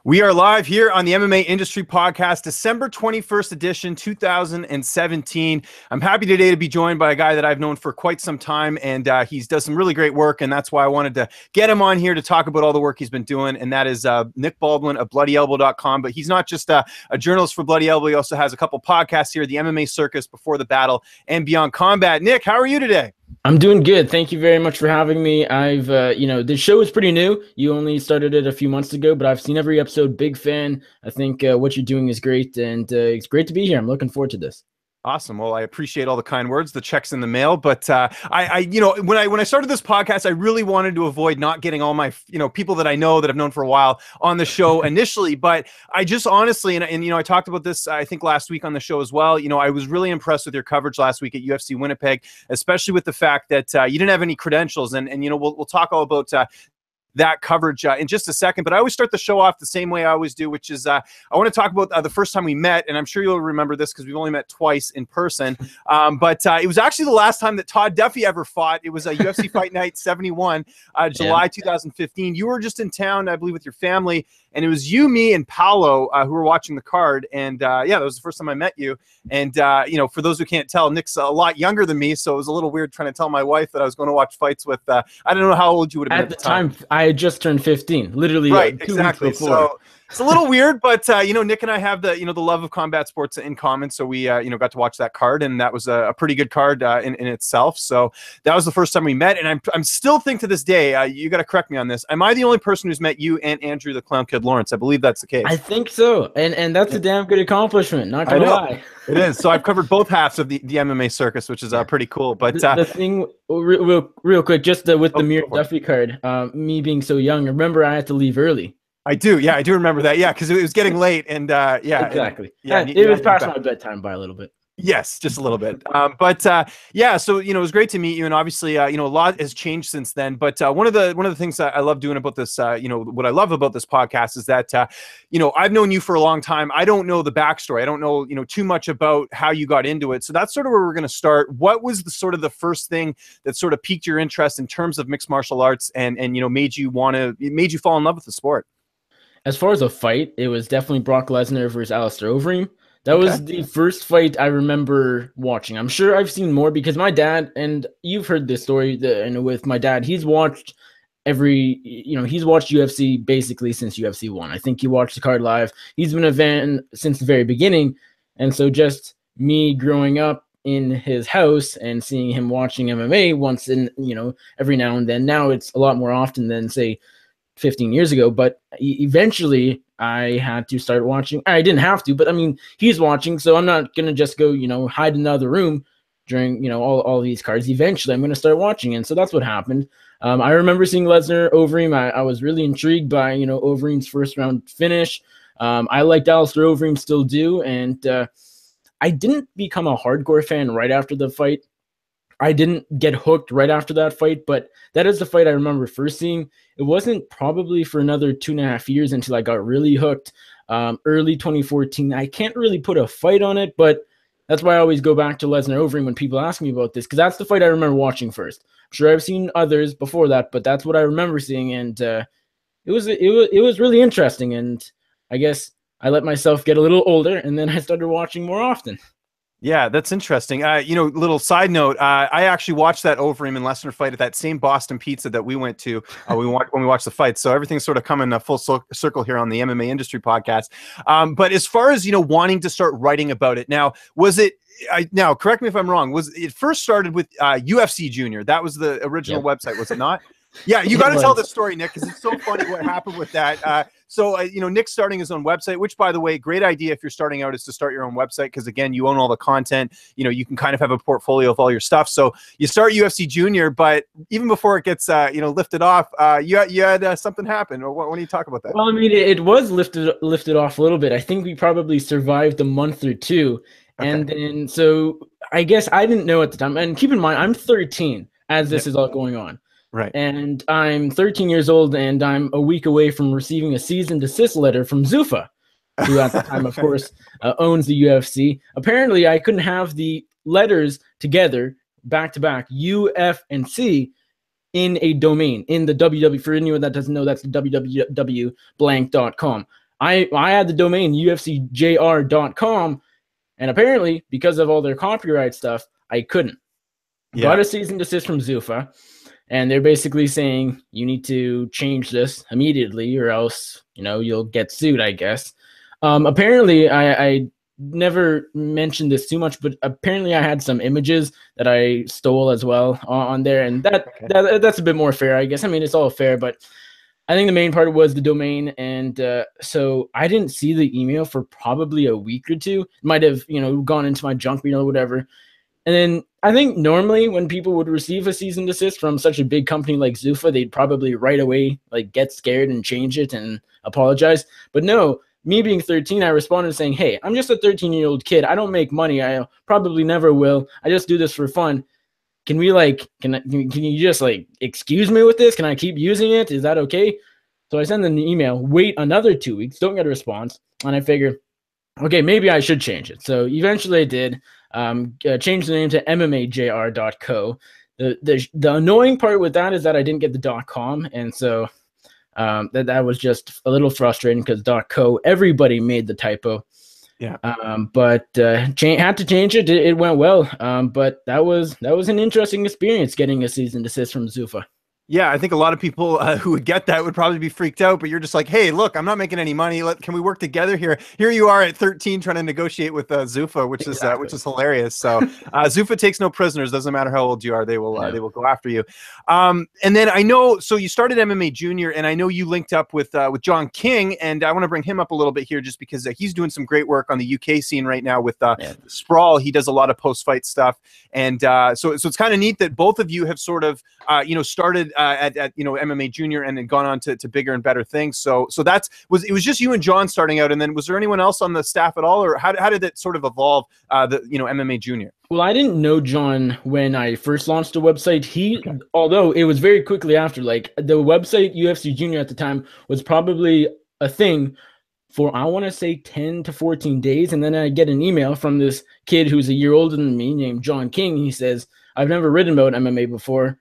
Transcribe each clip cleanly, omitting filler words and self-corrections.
We are live here on the MMA Industry Podcast, December 21st edition, 2017. I'm happy today to be joined by a guy that I've known for quite some time, and he's does some really great work, and that's why I wanted to get him on here to talk about all the work he's been doing, and that is Nick Baldwin of BloodyElbow.com. But he's not just a journalist for Bloody Elbow. He also has a couple podcasts here, the MMA Circus, Before the Battle, and Beyond Combat. Nick, how are you today? I'm doing good. Thank you very much for having me. I've, the show is pretty new. You only started it a few months ago, but I've seen every episode. Big fan. I think what you're doing is great, and it's great to be here. I'm looking forward to this. Awesome. Well, I appreciate all the kind words. The check's in the mail, but when I started this podcast, I really wanted to avoid not getting all my people that I know that I've known for a while on the show initially. But I just honestly, and I talked about this I think last week on the show as well. I was really impressed with your coverage last week at UFC Winnipeg, especially with the fact that you didn't have any credentials, and we'll talk all about that coverage in just a second. But I always start the show off the same way I always do, which is I want to talk about the first time we met, and I'm sure you'll remember this because we've only met twice in person. But it was actually the last time that Todd Duffy ever fought. It was a UFC Fight Night 71, July 2015. You were just in town, I believe, with your family, and it was you, me, and Paolo who were watching the card. And that was the first time I met you. And for those who can't tell, Nick's a lot younger than me, so it was a little weird trying to tell my wife that I was going to watch fights with. I don't know how old you would have been at the time. I had just turned 15, literally. Right, 2 exactly. weeks before. So it's a little weird, but Nick and I have the the love of combat sports in common. So we got to watch that card, and that was a pretty good card in itself. So that was the first time we met, and I'm still think to this day. You got to correct me on this. Am I the only person who's met you and Andrew the Clown Kid Lawrence? I believe that's the case. I think so, and that's a damn good accomplishment. Not gonna lie. It is. So I've covered both halves of the MMA circus, which is pretty cool. But the thing, real quick, just with the Mir Duffy card, me being so young, remember I had to leave early. I do. Yeah, I do remember that. Yeah, because it was getting late, and exactly. It was past my bedtime by a little bit. Yes, just a little bit. So it was great to meet you, and obviously a lot has changed since then. But one of the things that I love doing about this, what I love about this podcast is that I've known you for a long time. I don't know the backstory. I don't know too much about how you got into it. So that's sort of where we're going to start. What was the first thing that sort of piqued your interest in terms of mixed martial arts, and made you fall in love with the sport? As far as a fight, it was definitely Brock Lesnar versus Alistair Overeem. That was the first fight I remember watching. I'm sure I've seen more because my dad, and you've heard this story with my dad, he's watched he's watched UFC basically since UFC 1. I think he watched the card live. He's been a fan since the very beginning. And so just me growing up in his house and seeing him watching MMA once in, every now and then. Now it's a lot more often than, say, 15 years ago, but eventually I had to start watching. I didn't have to, but I mean, he's watching, so I'm not going to just go, hide in another room during, all these cards. Eventually I'm going to start watching. And so that's what happened. I remember seeing Lesnar Overeem. I was really intrigued by, Overeem's first round finish. I liked Alistair Overeem, still do. And I didn't become a hardcore fan right after the fight. I didn't get hooked right after that fight, but that is the fight I remember first seeing. It wasn't probably for another 2.5 years until I got really hooked. Early 2014. I can't really put a fight on it, but that's why I always go back to Lesnar Overeem when people ask me about this, because that's the fight I remember watching first. I'm sure I've seen others before that, but that's what I remember seeing, and it was really interesting. And I guess I let myself get a little older, and then I started watching more often. Yeah, that's interesting. Little side note, I actually watched that Overeem and Lesnar fight at that same Boston Pizza that we went to when we watched the fight. So everything's sort of coming full circle here on the MMA Industry Podcast. But as far as, wanting to start writing about it, now, was it, now correct me if I'm wrong, was it first started with UFC Junior? That was the original website, was it not? Yeah, you got to tell this story, Nick, because it's so funny what happened with that. So Nick's starting his own website, which, by the way, great idea if you're starting out is to start your own website because, again, you own all the content. You can kind of have a portfolio of all your stuff. So you start UFC Junior, but even before it gets, lifted off, you had something happen. Or what do you talk about that? Well, I mean, it was lifted off a little bit. I think we probably survived a month or two. Okay. And then, so I guess I didn't know at the time. And keep in mind, I'm 13 as this is all going on. Right. And I'm 13 years old, and I'm a week away from receiving a cease and desist letter from Zuffa, who at the time, of course, owns the UFC. Apparently, I couldn't have the letters together, back to back, U, F, and C, in a domain, in the www. For anyone that doesn't know, that's the www.blank.com. I had the domain ufcjr.com, and apparently because of all their copyright stuff, I couldn't. Got a cease and desist from Zuffa, and they're basically saying you need to change this immediately or else, you'll get sued, I guess. Apparently, I never mentioned this too much, but apparently I had some images that I stole as well on there, and that's a bit more fair, I guess. I mean, it's all fair, but I think the main part was the domain, and so I didn't see the email for probably a week or two. It might have, gone into my junk mail or whatever. And then I think normally when people would receive a cease and desist from such a big company like Zuffa, they'd probably right away get scared and change it and apologize. But no, me being 13, I responded saying, "Hey, I'm just a 13-year-old kid. I don't make money. I probably never will. I just do this for fun. Can we can you just excuse me with this? Can I keep using it? Is that okay?" So I send them the email, wait another 2 weeks, don't get a response, and I figure, okay, maybe I should change it. So eventually I did. Changed the name to MMAJR.co. The annoying part with that is that I didn't get the .com, and so that was just a little frustrating because .co, everybody made the typo. Yeah. But had to change it. It went well. But that was an interesting experience getting a cease and desist from Zuffa. Yeah, I think a lot of people who would get that would probably be freaked out, but you're just like, hey, look, I'm not making any money. Can we work together here? Here you are at 13 trying to negotiate with Zuffa, which is hilarious. So Zuffa takes no prisoners. Doesn't matter how old you are. They will go after you. And then I know, so you started MMA Junior, and I know you linked up with John King, and I want to bring him up a little bit here just because he's doing some great work on the UK scene right now with Sprawl. He does a lot of post-fight stuff. And so it's kind of neat that both of you have sort of, started at MMA Junior and then gone on to bigger and better things. So it was just you and John starting out, and then was there anyone else on the staff at all, or how did it sort of evolve? MMA Junior. Well, I didn't know John when I first launched the website. Although it was very quickly after, the website UFC Junior at the time was probably a thing for, I want to say 10 to 14 days. And then I get an email from this kid who's a year older than me named John King. He says, "I've never written about MMA before.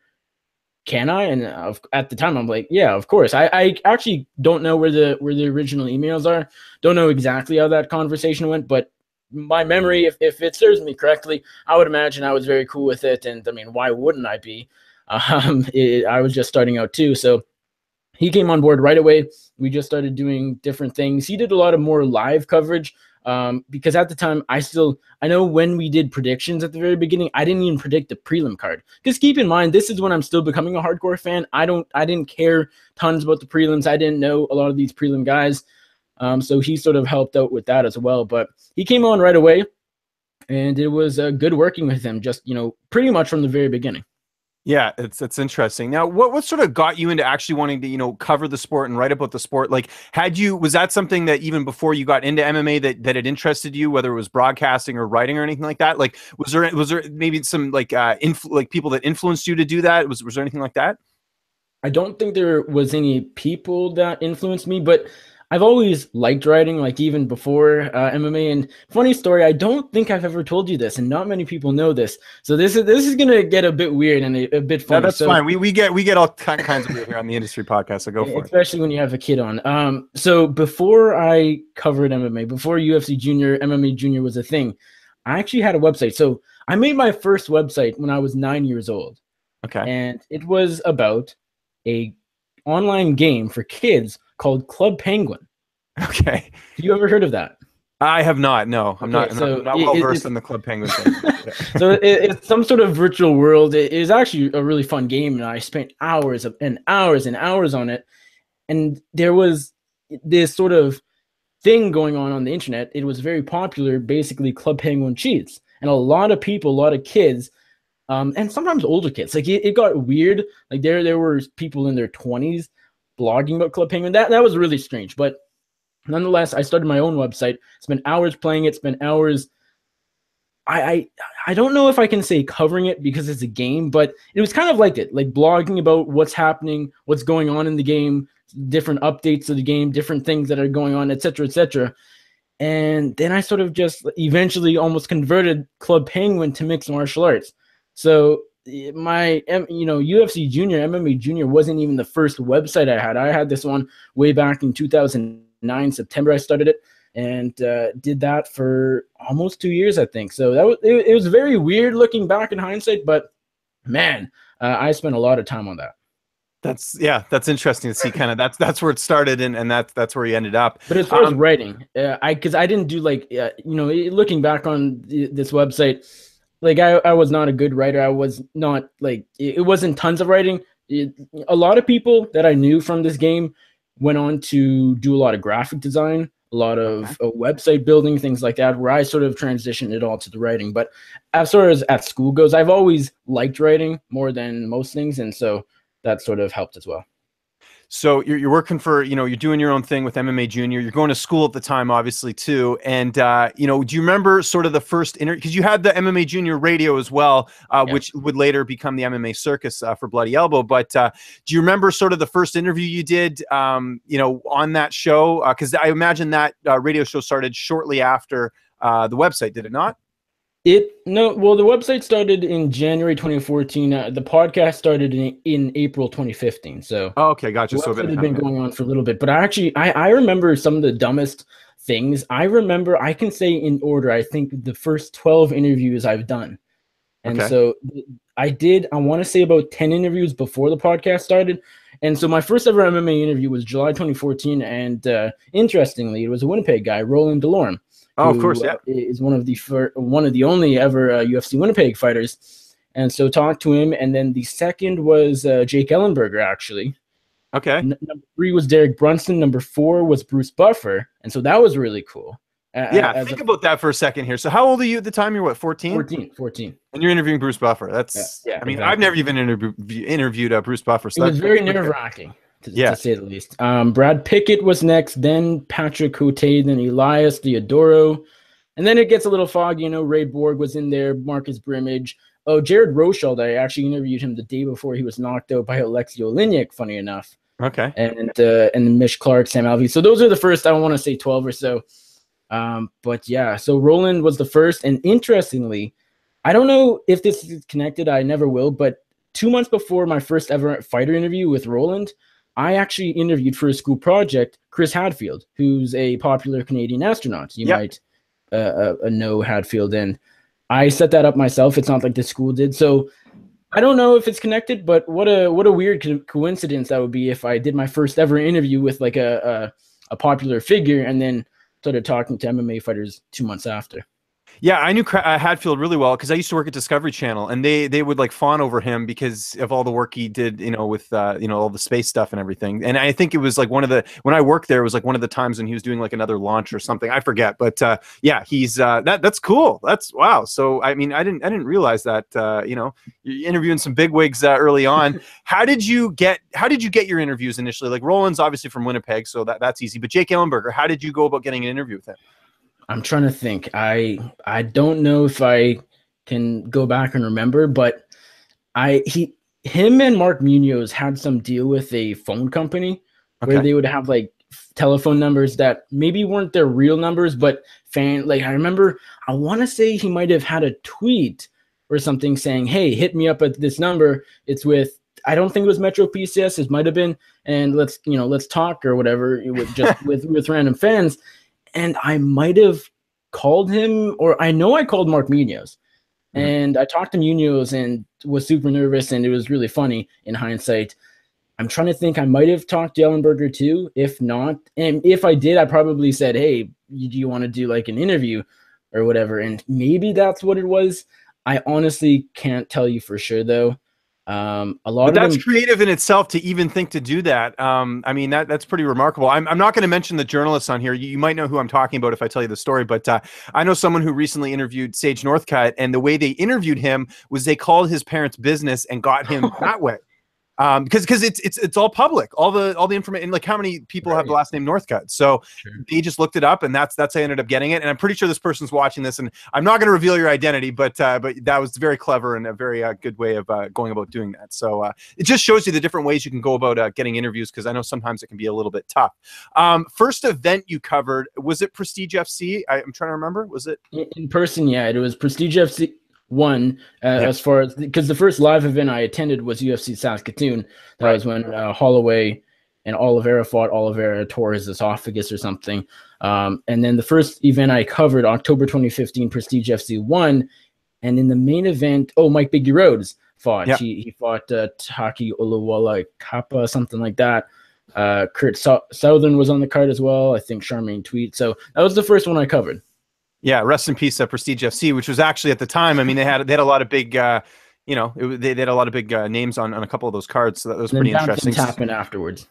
Can I?" And at the time, I'm like, yeah, of course. I actually don't know where the original emails are. Don't know exactly how that conversation went, but my memory, if it serves me correctly, I would imagine I was very cool with it. And I mean, why wouldn't I be? I was just starting out too. So he came on board right away. We just started doing different things. He did a lot of more live coverage. Because at the time, I know when we did predictions at the very beginning, I didn't even predict the prelim card. Because keep in mind, this is when I'm still becoming a hardcore fan. I didn't care tons about the prelims. I didn't know a lot of these prelim guys. So he sort of helped out with that as well. But he came on right away, and it was good working with him, just, pretty much from the very beginning. Yeah, it's interesting. Now, what sort of got you into actually wanting to, cover the sport and write about the sport? Was that something that even before you got into MMA that it interested you, whether it was broadcasting or writing or anything like that? Was there maybe some people that influenced you to do that? Was there anything like that? I don't think there was any people that influenced me, but I've always liked writing, even before MMA. And funny story, I don't think I've ever told you this, and not many people know this. So this is gonna get a bit weird and a bit funny. No, that's fine. We get all kinds of weird here on the industry podcast. So go for it. Especially when you have a kid on. So before I covered MMA, before UFC Junior, MMA Junior was a thing, I actually had a website. So I made my first website when I was 9 years old. Okay. And it was about a online game for kids called Club Penguin. Okay. Have you ever heard of that? I have not. No, I'm not well versed in the Club Penguin thing. Yeah. So it's some sort of virtual world. It is actually a really fun game, and I spent hours and hours and hours on it. And there was this sort of thing going on the internet. It was very popular, basically Club Penguin cheats, and a lot of people, a lot of kids, and sometimes older kids. It got weird. There were people in their 20s blogging about Club Penguin. That was really strange, but nonetheless, I started my own website, spent hours playing it, spent hours. I don't know if I can say covering it because it's a game, but it was kind of like it, blogging about what's happening, what's going on in the game, different updates of the game, different things that are going on, etc., etc. And then I sort of just eventually almost converted Club Penguin to mixed martial arts. So my UFC Junior, MMA Junior wasn't even the first website I had. I had this one way back in 2009. 2009 September. I started it and did that for almost 2 years, I think. So that was it was very weird looking back in hindsight, but man, I spent a lot of time on that. That's interesting to see. Kind of that's where it started, and that's where you ended up. But as far as writing, because I didn't do like looking back on this website, like I was not a good writer. I was not like it wasn't tons of writing. A lot of people that I knew from this game went on to do a lot of graphic design, a lot of website building, things like that, where I sort of transitioned it all to the writing. But as far as at school goes, I've always liked writing more than most things, and so that sort of helped as well. So you're working for, you're doing your own thing with MMA Junior. You're going to school at the time, obviously, too. And, do you remember sort of the first interview? Because you had the MMA Junior radio as well, which would later become the MMA Circus for Bloody Elbow. But do you remember sort of the first interview you did, on that show? Because I imagine that radio show started shortly after the website, did it not? Well, the website started in January 2014. The podcast started in April 2015. So okay, gotcha. So it had been going on for a little bit. But I remember some of the dumbest things. I remember, I can say in order, I think the first 12 interviews I've done. And so I want to say about 10 interviews before the podcast started. And so my first ever MMA interview was July 2014. And interestingly, it was a Winnipeg guy, Roland Delorme. Oh, of course, yeah. Is one of the only ever UFC Winnipeg fighters, and so talked to him. And then the second was Jake Ellenberger, actually. Okay. Number 3 was Derek Brunson. Number 4 was Bruce Buffer, and so that was really cool. Think about that for a second here. So how old are you at the time? You're what, 14? 14. And you're interviewing Bruce Buffer. That's I mean, exactly. I've never even interviewed Bruce Buffer. So it was very nerve-wracking. To say the least. Brad Pickett was next, then Patrick Cote, then Elias Theodoro. And then it gets a little foggy, Ray Borg was in there, Marcus Brimage. Oh, Jared Rochold, I actually interviewed him the day before he was knocked out by Alexei Oleinik, funny enough. Okay. And Mish Clark, Sam Alvey. So those are the first, I want to say 12 or so. But yeah, so Roland was the first. And interestingly, I don't know if this is connected, I never will, but 2 months before my first ever fighter interview with Roland, I actually interviewed for a school project Chris Hadfield, who's a popular Canadian astronaut. You might know Hadfield, and I set that up myself. It's not like the school did. So I don't know if it's connected, but what a weird coincidence that would be if I did my first ever interview with like a popular figure and then started talking to MMA fighters 2 months after. Yeah, I knew Hadfield really well because I used to work at Discovery Channel, and they would like fawn over him because of all the work he did, with all the space stuff and everything. And I think it was like when I worked there, it was like one of the times when he was doing like another launch or something. I forget, but he's that's cool. That's wow. So I mean, I didn't realize that you're interviewing some bigwigs early on. How did you get your interviews initially? Like Roland's obviously from Winnipeg, so that's easy. But Jake Ellenberger, how did you go about getting an interview with him? I'm trying to think. I don't know if I can go back and remember, but him and Mark Munoz had some deal with a phone company where they would have like telephone numbers that maybe weren't their real numbers, but I remember, I want to say he might have had a tweet or something saying, "Hey, hit me up at this number. It's with," I don't think it was Metro PCS. It might have been, and let's talk or whatever with random fans. And I might have called him, or I know I called Mark Munoz. And I talked to Munoz and was super nervous, and it was really funny in hindsight. I'm trying to think. I might have talked to Ellenberger too. If not, and if I did, I probably said, "Hey, do you want to do like an interview or whatever?" And maybe that's what it was. I honestly can't tell you for sure, though. But that's creative in itself to even think to do that. I mean, that's pretty remarkable. I'm not going to mention the journalists on here. You might know who I'm talking about if I tell you the story, but I know someone who recently interviewed Sage Northcutt, and the way they interviewed him was they called his parents' business and got him that way. Because it's all public, all the information, like how many people have the last name Northcutt. So they just looked it up, and that's how I ended up getting it. And I'm pretty sure this person's watching this, and I'm not going to reveal your identity, but that was very clever and a very good way of going about doing that. So it just shows you the different ways you can go about getting interviews, because I know sometimes it can be a little bit tough. First event you covered, was it Prestige FC? I'm trying to remember. Was it in person? Yeah, it was Prestige FC. As far as, because the first live event I attended was UFC Saskatoon. That was when Holloway and Oliveira fought. Oliveira tore his esophagus or something. And then the first event I covered, October 2015, Prestige FC won. And in the main event, Mike Biggie Rhodes fought. Yeah. He fought Taki Oluwala Kappa, something like that. Kurt Southern was on the card as well. I think Charmaine Tweet. So that was the first one I covered. Yeah, rest in peace, Prestige FC, which was actually at the time. I mean, they had a lot of big, they had a lot of big names on a couple of those cards. So that was pretty interesting. Happened afterwards.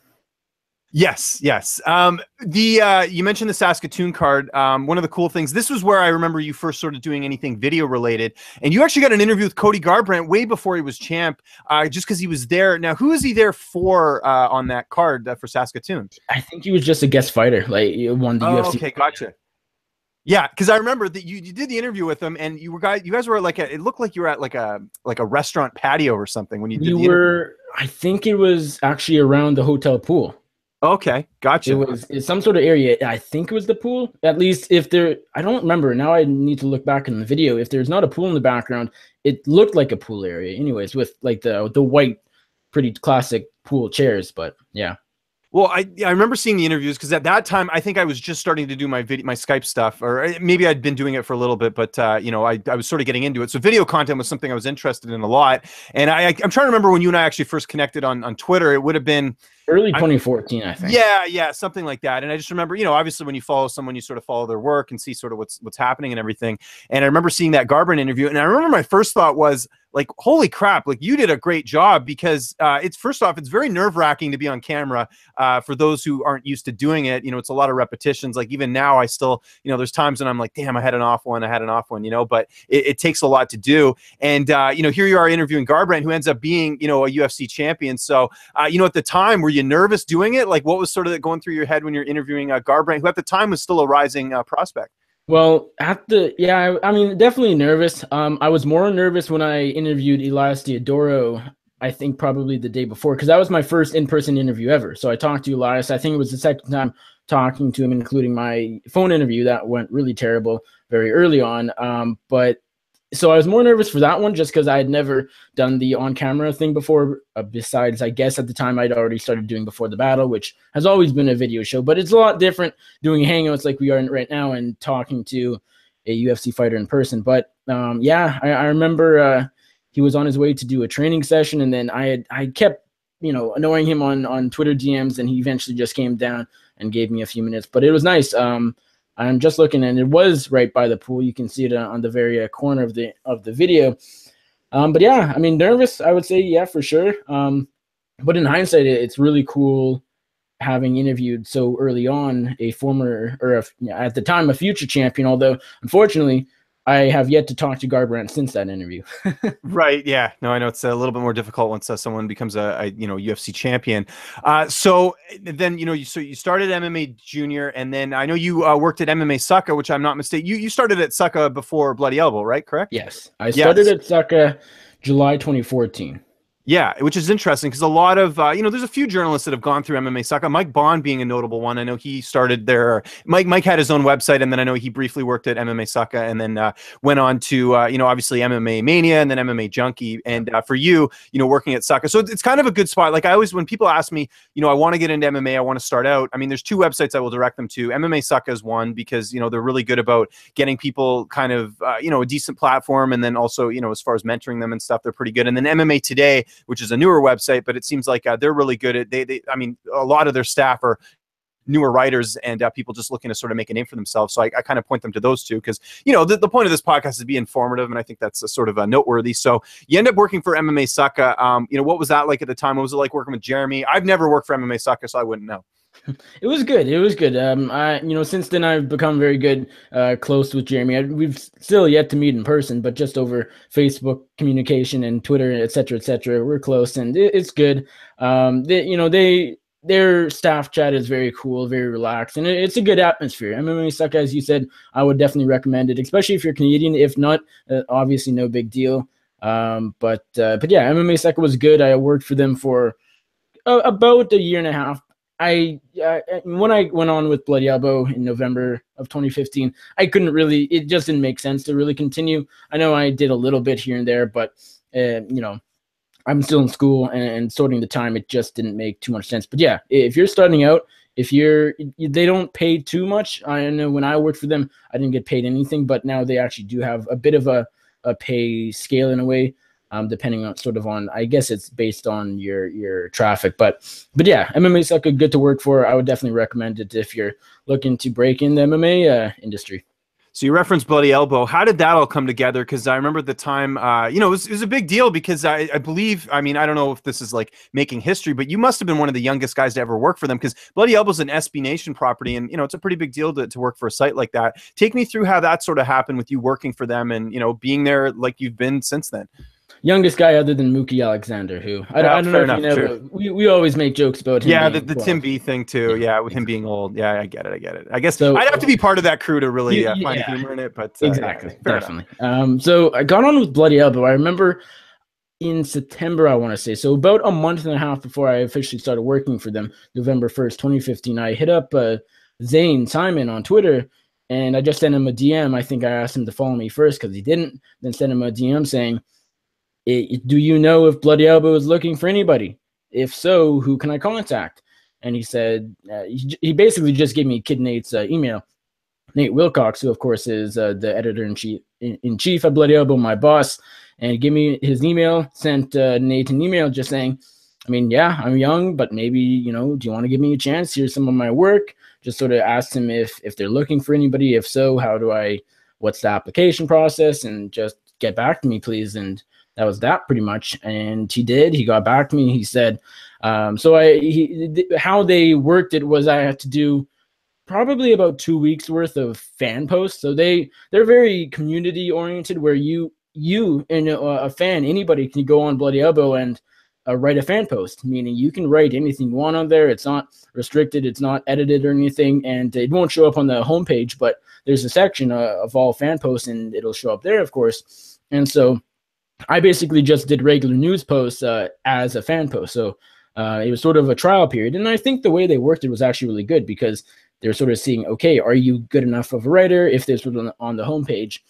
Yes. You mentioned the Saskatoon card. One of the cool things, this was where I remember you first started doing anything video related, and you actually got an interview with Cody Garbrandt way before he was champ, just because he was there. Now, who is he there for on that card for Saskatoon? I think he was just a guest fighter, like he won the UFC. Okay, gotcha. Yeah, because I remember that you did the interview with him, and you guys were like it looked like you were at like a restaurant patio or something when you did the interview. I think it was actually around the hotel pool. Okay, gotcha. It's some sort of area. I think it was the pool. At least if there, I don't remember. Now I need to look back in the video. If there's not a pool in the background, it looked like a pool area. Anyways, with like the white, pretty classic pool chairs. But yeah. Well, I remember seeing the interviews because at that time I think I was just starting to do my Skype stuff, or maybe I'd been doing it for a little bit, but I was sort of getting into it. So video content was something I was interested in a lot. And I'm trying to remember when you and I actually first connected on Twitter. It would have been early 2014, I think. Yeah, something like that. And I just remember, obviously when you follow someone, you sort of follow their work and see sort of what's happening and everything. And I remember seeing that Garbrandt interview, and I remember my first thought was like, holy crap, like you did a great job, because it's very nerve-wracking to be on camera for those who aren't used to doing it. It's a lot of repetitions. Like even now I still, there's times when I'm like, damn, I had an off one, but it takes a lot to do. And, here you are interviewing Garbrandt, who ends up being, a UFC champion. So, at the time, were you nervous doing it? Like what was sort of going through your head when you're interviewing Garbrandt, who at the time was still a rising prospect? Well, I mean, definitely nervous. I was more nervous when I interviewed Elias Theodoro, I think probably the day before, because that was my first in-person interview ever. So I talked to Elias. I think it was the second time talking to him, including my phone interview. That went really terrible very early on. So I was more nervous for that one just because I had never done the on-camera thing before, besides, I guess, at the time I'd already started doing Before the Battle, which has always been a video show. But it's a lot different doing hangouts like we are right now and talking to a UFC fighter in person. But, I remember he was on his way to do a training session, and then I kept, annoying him on Twitter DMs, and he eventually just came down and gave me a few minutes. But it was nice. I'm just looking, and it was right by the pool. You can see it on the very corner of the video. But yeah, I mean, nervous, I would say, yeah, for sure. But in hindsight, it's really cool having interviewed so early on a former, or at the time, a future champion. Although, unfortunately, I have yet to talk to Garbrandt since that interview. Right. Yeah. No, I know it's a little bit more difficult once someone becomes a UFC champion. So then, you started MMA Junior, and then I know you worked at MMA Succa, which I'm not mistaken. You started at Succa before BloodyElbow, right? Correct? Yes. I started at Succa July 2014. Yeah, which is interesting because a lot of, there's a few journalists that have gone through MMA Succa. Mike Bond being a notable one. I know he started there. Mike had his own website, and then I know he briefly worked at MMA Succa, and then went on to, obviously MMA Mania, and then MMA Junkie. And for you, working at Succa. So it's kind of a good spot. Like I always, when people ask me, I want to get into MMA, I want to start out. I mean, there's two websites I will direct them to. MMA Succa is one because, they're really good about getting people kind of, a decent platform. And then also, as far as mentoring them and stuff, they're pretty good. And then MMA Today, which is a newer website, but it seems like they're really good at, I mean, a lot of their staff are newer writers and people just looking to sort of make a name for themselves. So I kind of point them to those two because, the point of this podcast is to be informative, and I think that's a sort of noteworthy. So you end up working for MMA Succa. What was that like at the time? What was it like working with Jeremy? I've never worked for MMA Succa, so I wouldn't know. It was good. Since then I've become very good, close with Jeremy. We've still yet to meet in person, but just over Facebook communication and Twitter, et cetera, we're close, and it's good. Their staff chat is very cool, very relaxed, and it's a good atmosphere. MMA Succa, as you said, I would definitely recommend it, especially if you're Canadian. If not, obviously no big deal. But yeah, MMA Succa was good. I worked for them for about a year and a half. When I went on with BloodyElbow in November of 2015, it just didn't make sense to really continue. I know I did a little bit here and there, but I'm still in school and sorting the time, it just didn't make too much sense. But yeah, if you're starting out, they don't pay too much. I know when I worked for them, I didn't get paid anything, but now they actually do have a bit of a pay scale in a way, depending on sort of on, I guess it's based on your traffic. But yeah, MMA is like good to work for. I would definitely recommend it if you're looking to break in the MMA industry. So you referenced BloodyElbow. How did that all come together? Because I remember at the time, it was a big deal because I believe, I mean, I don't know if this is like making history, but you must have been one of the youngest guys to ever work for them, because BloodyElbow is an SB Nation property, and it's a pretty big deal to work for a site like that. Take me through how that sort of happened with you working for them and being there like you've been since then. Youngest guy other than Mookie Alexander, who I don't know if you know, but we always make jokes about him. Yeah, the Tim B thing too. Yeah, with him being old. Yeah, I get it. I guess I'd have to be part of that crew to really find humor in it. But exactly, definitely. So I got on with BloodyElbow. I remember in September, I want to say, so about a month and a half before I officially started working for them, November 1st, 2015, I hit up Zane Simon on Twitter, and I just sent him a DM. I think I asked him to follow me first because he didn't. Then sent him a DM saying, do you know if BloodyElbow is looking for anybody? If so, who can I contact? And he said, he basically just gave me Kid Nate's email. Nate Wilcox, who of course is the editor-in-chief at BloodyElbow, my boss, and he gave me his email, sent Nate an email just saying, I mean, yeah, I'm young, but maybe, do you want to give me a chance? Here's some of my work. Just sort of asked him if they're looking for anybody. If so, what's the application process? And just get back to me, please. And that was that pretty much. And he did. He got back to me. He said, how they worked it was I had to do probably about 2 weeks worth of fan posts. So they're very community oriented, where you and a fan, anybody can go on BloodyElbow and write a fan post, meaning you can write anything you want on there. It's not restricted. It's not edited or anything. And it won't show up on the homepage, but there's a section of all fan posts and it'll show up there, of course. And so I basically just did regular news posts as a fan post. So it was sort of a trial period. And I think the way they worked it was actually really good, because they're sort of seeing, okay, are you good enough of a writer? If there's on the homepage,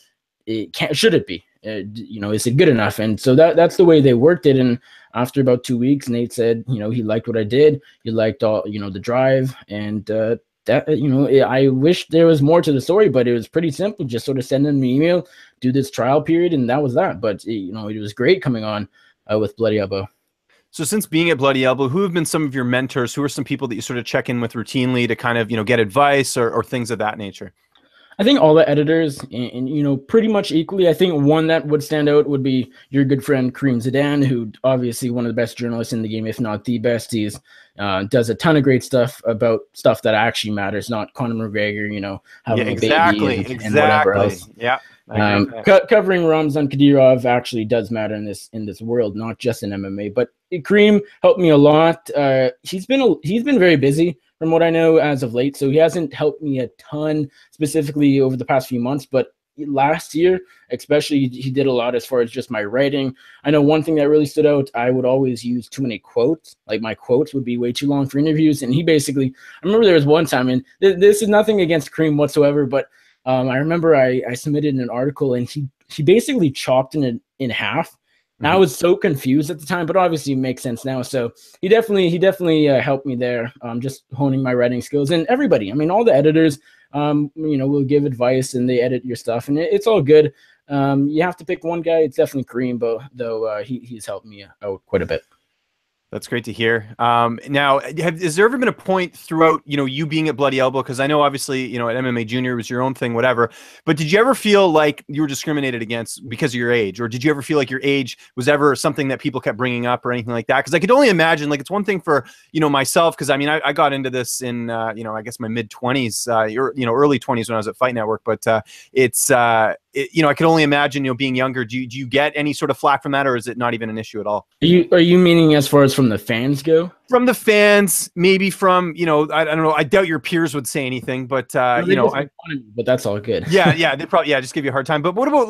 should it be? Is it good enough? And so that's the way they worked it. And after about 2 weeks, Nate said, he liked what I did. He liked all, the drive. And I wish there was more to the story, but it was pretty simple. Just sort of send them an email, do this trial period, and that was that. But it was great coming on with BloodyElbow. So since being at BloodyElbow, who have been some of your mentors? Who are some people that you sort of check in with routinely to kind of get advice or things of that nature? I think all the editors, and pretty much equally. I think one that would stand out would be your good friend Kareem Zidane, who obviously one of the best journalists in the game, if not the best. He's does a ton of great stuff about stuff that actually matters, not Conor McGregor, having a baby and whatever else. Yeah. Covering Ramzan Kadyrov actually does matter in this world, not just in MMA. But Kareem helped me a lot. He's been very busy from what I know as of late, so he hasn't helped me a ton specifically over the past few months. But last year, especially, he did a lot as far as just my writing. I know one thing that really stood out, I would always use too many quotes. Like my quotes would be way too long for interviews, and he basically, I remember there was one time, and this is nothing against Kareem whatsoever, but I remember I submitted an article and he basically chopped it in half. And I was so confused at the time, but obviously it makes sense now. So he definitely helped me there, just honing my writing skills. And everybody, I mean, all the editors, will give advice and they edit your stuff, and it's all good. You have to pick one guy. It's definitely Kareem, though he's helped me out quite a bit. That's great to hear. Now, has there ever been a point throughout, you being at BloodyElbow? Because I know obviously, at MMA Junior was your own thing, whatever. But did you ever feel like you were discriminated against because of your age, or did you ever feel like your age was ever something that people kept bringing up or anything like that? Because I could only imagine, like, it's one thing for myself, because I mean I got into this in I guess my mid-20s, early 20s when I was at Fight Network. But I could only imagine, being younger. Do you get any sort of flack from that, or is it not even an issue at all? Are you meaning as far as from the fans go? From the fans, maybe from, I don't know. I doubt your peers would say anything, but but that's all good. yeah, they probably just give you a hard time. But what about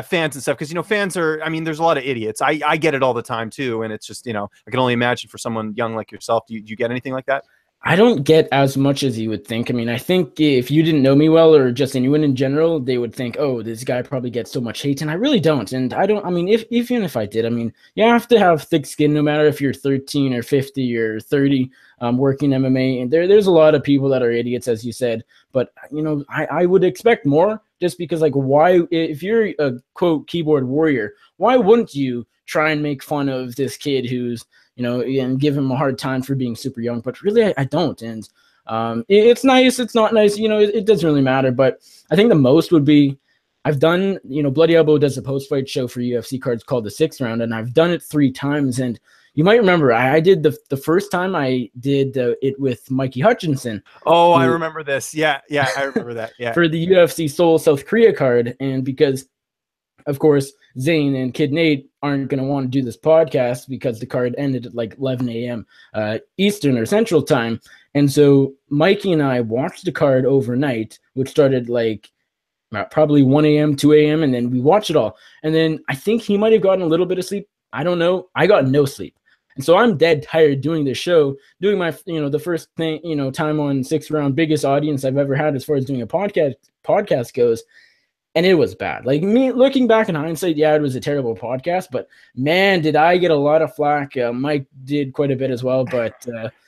fans and stuff? Because fans are, I mean, there's a lot of idiots. I get it all the time too, and it's just I can only imagine for someone young like yourself. Do you get anything like that? I don't get as much as you would think. I mean, I think if you didn't know me well or just anyone in general, they would think, oh, this guy probably gets so much hate. And I really don't. And I don't, I mean, if even if I did, I mean, you have to have thick skin no matter if you're 13 or 50 or 30 working MMA. And there's a lot of people that are idiots, as you said. But, you know, I would expect more just because, like, why, if you're a quote keyboard warrior, why wouldn't you try and make fun of this kid who's, you know, and give him a hard time for being super young? But really, I don't. And it's nice. It's not nice. You know, it doesn't really matter. But I think the most would be, I've done, you know, Bloody Elbow does a post-fight show for UFC cards called The Sixth Round, and I've done it 3 times. And you might remember, I did the first time I did it with Mikey Hutchinson. Oh, I remember this. Yeah, I remember that. Yeah. For the UFC Seoul, South Korea card. And because, of course, Zane and Kid Nate aren't going to want to do this podcast because the card ended at like 11 a.m. Eastern or Central time. And so Mikey and I watched the card overnight, which started like probably 1 a.m., 2 a.m. And then we watched it all. And then I think he might have gotten a little bit of sleep. I don't know. I got no sleep. And so I'm dead tired doing this show, doing my, you know, the first thing, you know, time on Sixth Round, biggest audience I've ever had as far as doing a podcast goes. And it was bad. Like, me looking back in hindsight, yeah, it was a terrible podcast, but man, did I get a lot of flack. Mike did quite a bit as well, but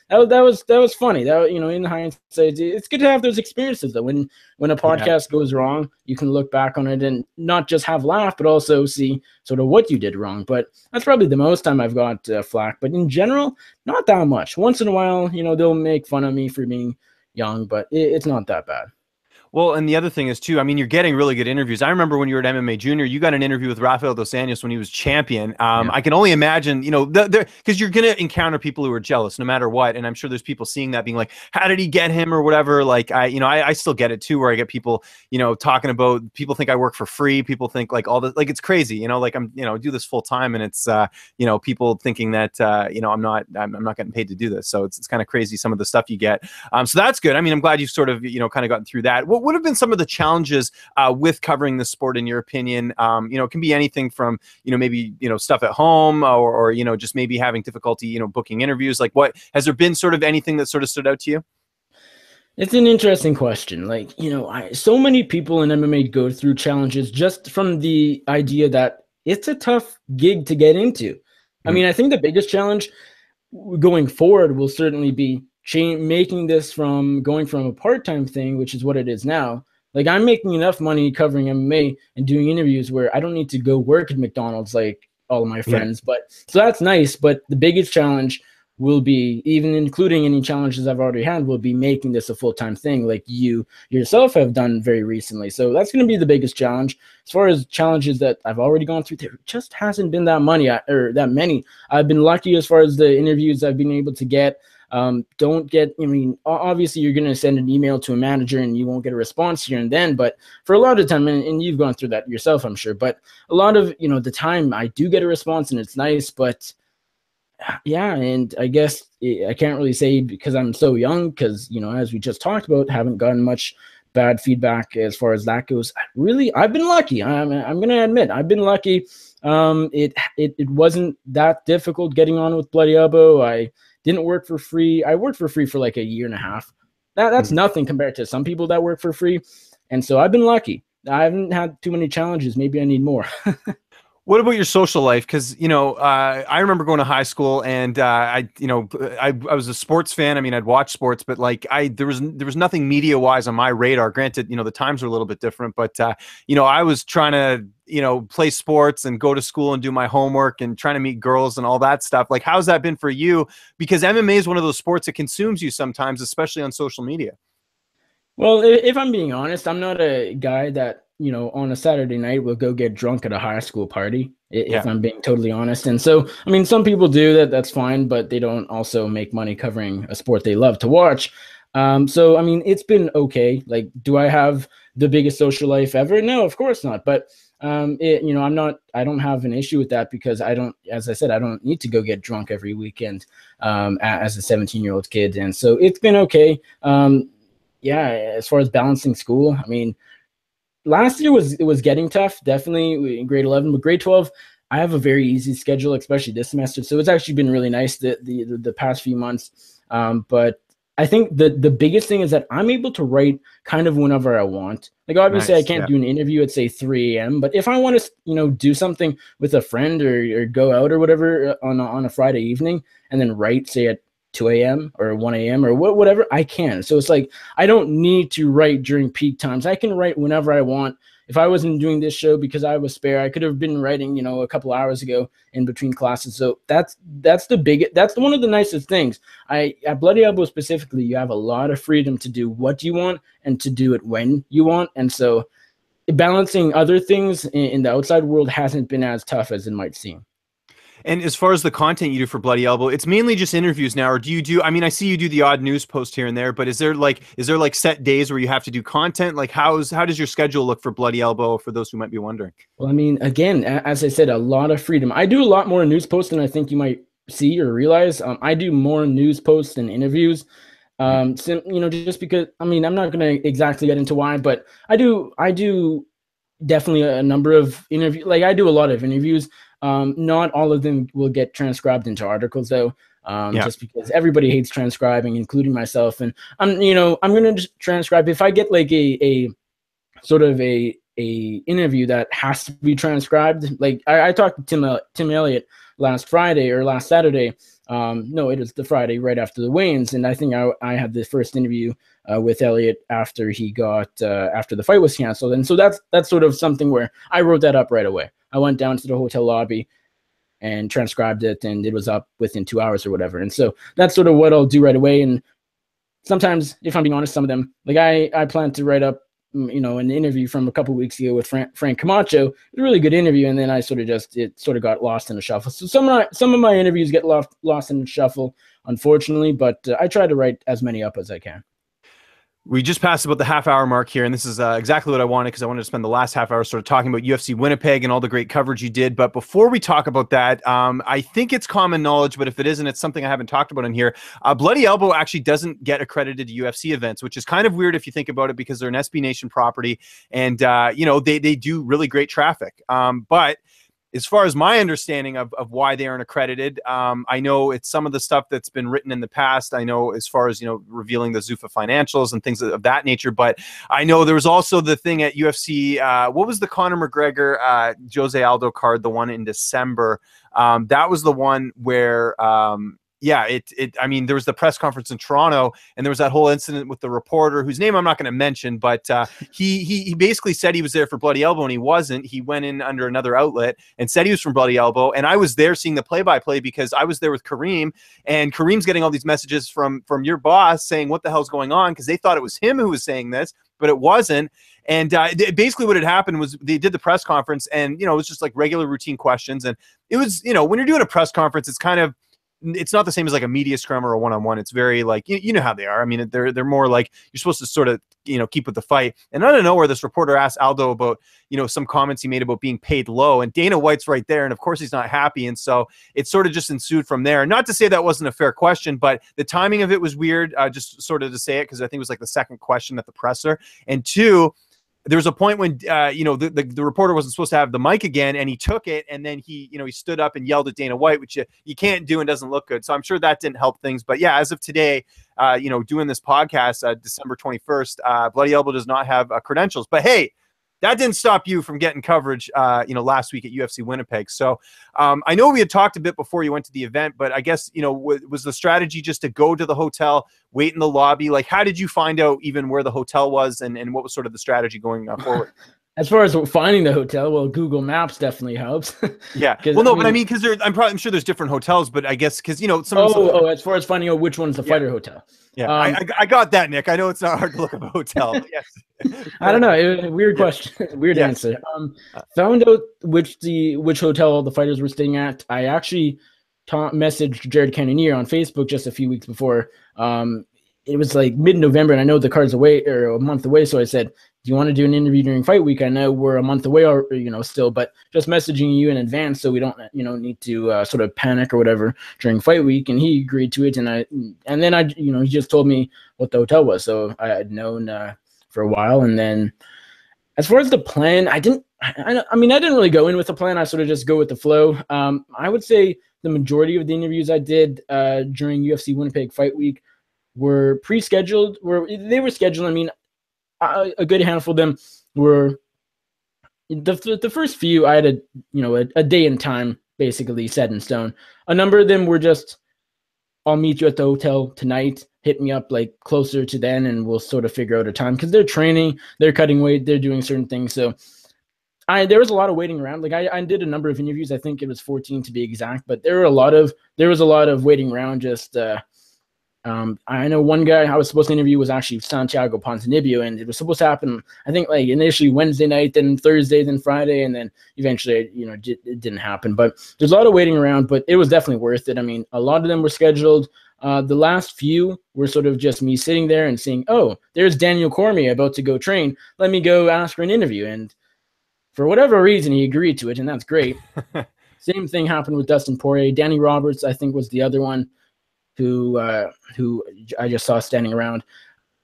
that was funny. That, you know, in hindsight, it's good to have those experiences though. When a podcast goes wrong, you can look back on it and not just have laugh, but also see sort of what you did wrong. But that's probably the most time I've got flack. But in general, not that much. Once in a while, you know, they'll make fun of me for being young, but it's not that bad. Well, and the other thing is too, I mean, you're getting really good interviews. I remember when you were at MMA Junior, you got an interview with Rafael Dos Anjos when he was champion. I can only imagine, you know, because you're going to encounter people who are jealous no matter what. And I'm sure there's people seeing that being like, how did he get him or whatever? Like, I still get it too, where I get people, you know, talking about, people think I work for free. People think like all this, like, it's crazy, you know, like I'm, you know, do this full time, and it's, you know, people thinking that, you know, I'm not getting paid to do this. So it's kind of crazy, some of the stuff you get. So that's good. I mean, I'm glad you've sort of, you know, kind of gotten through that. What would have been some of the challenges with covering the sport in your opinion? You know, it can be anything from, you know, maybe, you know, stuff at home or, you know, just maybe having difficulty, you know, booking interviews. Like, what has there been sort of anything that sort of stood out to you? It's an interesting question. Like, you know, so many people in MMA go through challenges just from the idea that it's a tough gig to get into. I mean, I think the biggest challenge going forward will certainly be making this from going from a part-time thing, which is what it is now. Like, I'm making enough money covering MMA and doing interviews where I don't need to go work at McDonald's like all of my friends. But so that's nice. But the biggest challenge will be, even including any challenges I've already had, will be making this a full-time thing like you yourself have done very recently. So that's going to be the biggest challenge. As far as challenges that I've already gone through, there just hasn't been that many. I've been lucky as far as the interviews I've been able to get. Don't get, I mean, obviously you're going to send an email to a manager and you won't get a response here and then, but for a lot of time, and you've gone through that yourself, I'm sure, but a lot of, you know, the time I do get a response and it's nice, but yeah. And I guess I can't really say because I'm so young, because, you know, as we just talked about, haven't gotten much bad feedback as far as that goes. I've been lucky. I'm going to admit I've been lucky. It wasn't that difficult getting on with Bloody Elbow. I didn't work for free. I worked for free for like a year and a half. That's nothing compared to some people that work for free. And so I've been lucky. I haven't had too many challenges. Maybe I need more. What about your social life? Because, you know, I remember going to high school and I was a sports fan. I mean, I'd watch sports, but like there was nothing media wise on my radar. Granted, you know, the times were a little bit different, but you know, I was trying to, you know, play sports and go to school and do my homework and trying to meet girls and all that stuff. Like, how's that been for you? Because MMA is one of those sports that consumes you sometimes, especially on social media. Well, if I'm being honest, I'm not a guy that, you know, on a Saturday night will go get drunk at a high school party, if I'm being totally honest. And so, I mean, some people do that, that's fine, but they don't also make money covering a sport they love to watch. So, I mean, it's been okay. Like, do I have the biggest social life ever? No, of course not. But, you know, I don't have an issue with that because as I said, I don't need to go get drunk every weekend as a 17-year-old kid. And so it's been okay. Yeah, as far as balancing school, I mean, last year was getting tough, definitely in grade 11, but grade 12, I have a very easy schedule, especially this semester. So it's actually been really nice the past few months. But I think the biggest thing is that I'm able to write kind of whenever I want. Like obviously I can't do an interview at say 3 a.m., but if I want to, do something with a friend or go out or whatever on a Friday evening and then write say at 2 a.m. or 1 a.m. or whatever, I can. So it's like I don't need to write during peak times. I can write whenever I want. If I wasn't doing this show because I was spare, I could have been writing, a couple hours ago in between classes. So that's one of the nicest things. At Bloody Elbow specifically, you have a lot of freedom to do what you want and to do it when you want. And so balancing other things in the outside world hasn't been as tough as it might seem. And as far as the content you do for Bloody Elbow, it's mainly just interviews now, or do you do, I mean, I see you do the odd news post here and there, but is there like set days where you have to do content? Like how does your schedule look for Bloody Elbow, for those who might be wondering? Well, I mean, again, as I said, a lot of freedom. I do a lot more news posts than I think you might see or realize. I do more news posts than interviews. Just because, I mean, I'm not going to exactly get into why, but I do definitely a number of interviews. Like I do a lot of interviews. Not all of them will get transcribed into articles though, just because everybody hates transcribing, including myself. And I'm going to transcribe if I get like a sort of a interview that has to be transcribed. Like I talked to Tim Elliott last Friday or last Saturday. No, it was the Friday right after the weigh-ins, and I think I had the first interview with Elliott after he got after the fight was canceled. And so that's sort of something where I wrote that up right away. I went down to the hotel lobby and transcribed it, and it was up within 2 hours or whatever. And so that's sort of what I'll do right away. And sometimes, if I'm being honest, some of them, like I plan to write up, an interview from a couple of weeks ago with Frank Camacho. It was a really good interview, and then it sort of got lost in the shuffle. So some of my interviews get lost in the shuffle, unfortunately, but I try to write as many up as I can. We just passed about the half-hour mark here, and this is exactly what I wanted, because I wanted to spend the last half hour sort of talking about UFC Winnipeg and all the great coverage you did. But before we talk about that, I think it's common knowledge, but if it isn't, it's something I haven't talked about in here. Bloody Elbow actually doesn't get accredited to UFC events, which is kind of weird if you think about it, because they're an SB Nation property, and they do really great traffic. But as far as my understanding of why they aren't accredited, I know it's some of the stuff that's been written in the past. I know as far as, revealing the Zuffa financials and things of that nature. But I know there was also the thing at UFC. What was the Conor McGregor, Jose Aldo card, the one in December? That was the one where I mean, there was the press conference in Toronto, and there was that whole incident with the reporter whose name I'm not going to mention, but he basically said he was there for Bloody Elbow, and he wasn't. He went in under another outlet and said he was from Bloody Elbow, and I was there seeing the play-by-play because I was there with Kareem, and Kareem's getting all these messages from your boss saying what the hell's going on, because they thought it was him who was saying this, but it wasn't. And basically what had happened was they did the press conference, and, it was just like regular routine questions, and it was, when you're doing a press conference, it's not the same as like a media scrum or a one-on-one. It's very like, you know how they are. I mean, they're more like you're supposed to sort of, keep with the fight. And I don't know where this reporter asked Aldo about, some comments he made about being paid low, and Dana White's right there. And of course he's not happy. And so it sort of just ensued from there. Not to say that wasn't a fair question, but the timing of it was weird, just sort of to say it, because I think it was like the second question at the presser. And two, there was a point when, the reporter wasn't supposed to have the mic again, and he took it, and then he stood up and yelled at Dana White, which you can't do and doesn't look good. So I'm sure that didn't help things. But yeah, as of today, doing this podcast, December 21st, Bloody Elbow does not have credentials. But hey, that didn't stop you from getting coverage, last week at UFC Winnipeg. So I know we had talked a bit before you went to the event, but I guess, was the strategy just to go to the hotel, wait in the lobby? Like, how did you find out even where the hotel was, and what was sort of the strategy going forward? As far as finding the hotel, well, Google Maps definitely helps. Yeah. Well, no, but I mean, because I'm sure there's different hotels, but I guess because as far as finding out which one's the fighter hotel. Yeah, I got that, Nick. I know it's not hard to look up a hotel. But yes. I don't know. Weird question. Weird answer. Found out which hotel all the fighters were staying at. I actually messaged Jared Cannonier on Facebook just a few weeks before. It was like mid-November, and I know the card's away or a month away. So I said, do you want to do an interview during fight week? I know we're a month away, or still, but just messaging you in advance so we don't, need to sort of panic or whatever during fight week. And he agreed to it, and then he just told me what the hotel was, so I had known for a while. And then, as far as the plan, I didn't really go in with a plan. I sort of just go with the flow. I would say the majority of the interviews I did during UFC Winnipeg Fight Week were pre-scheduled. They were scheduled. I mean, a good handful of them were the first few. I had a day and time basically set in stone. A number of them were just, I'll meet you at the hotel tonight. Hit me up like closer to then, and we'll sort of figure out a time, because they're training, they're cutting weight, they're doing certain things. So there was a lot of waiting around. Like I did a number of interviews. I think it was 14 to be exact, but there was a lot of waiting around. Just I know one guy I was supposed to interview was actually Santiago Ponzinibbio, and it was supposed to happen, I think, like initially Wednesday night, then Thursday, then Friday, and then eventually, it didn't happen. But there's a lot of waiting around, but it was definitely worth it. I mean, a lot of them were scheduled. The last few were sort of just me sitting there and seeing, oh, there's Daniel Cormier about to go train. Let me go ask for an interview. And for whatever reason, he agreed to it, and that's great. Same thing happened with Dustin Poirier. Danny Roberts, I think, was the other one who I just saw standing around.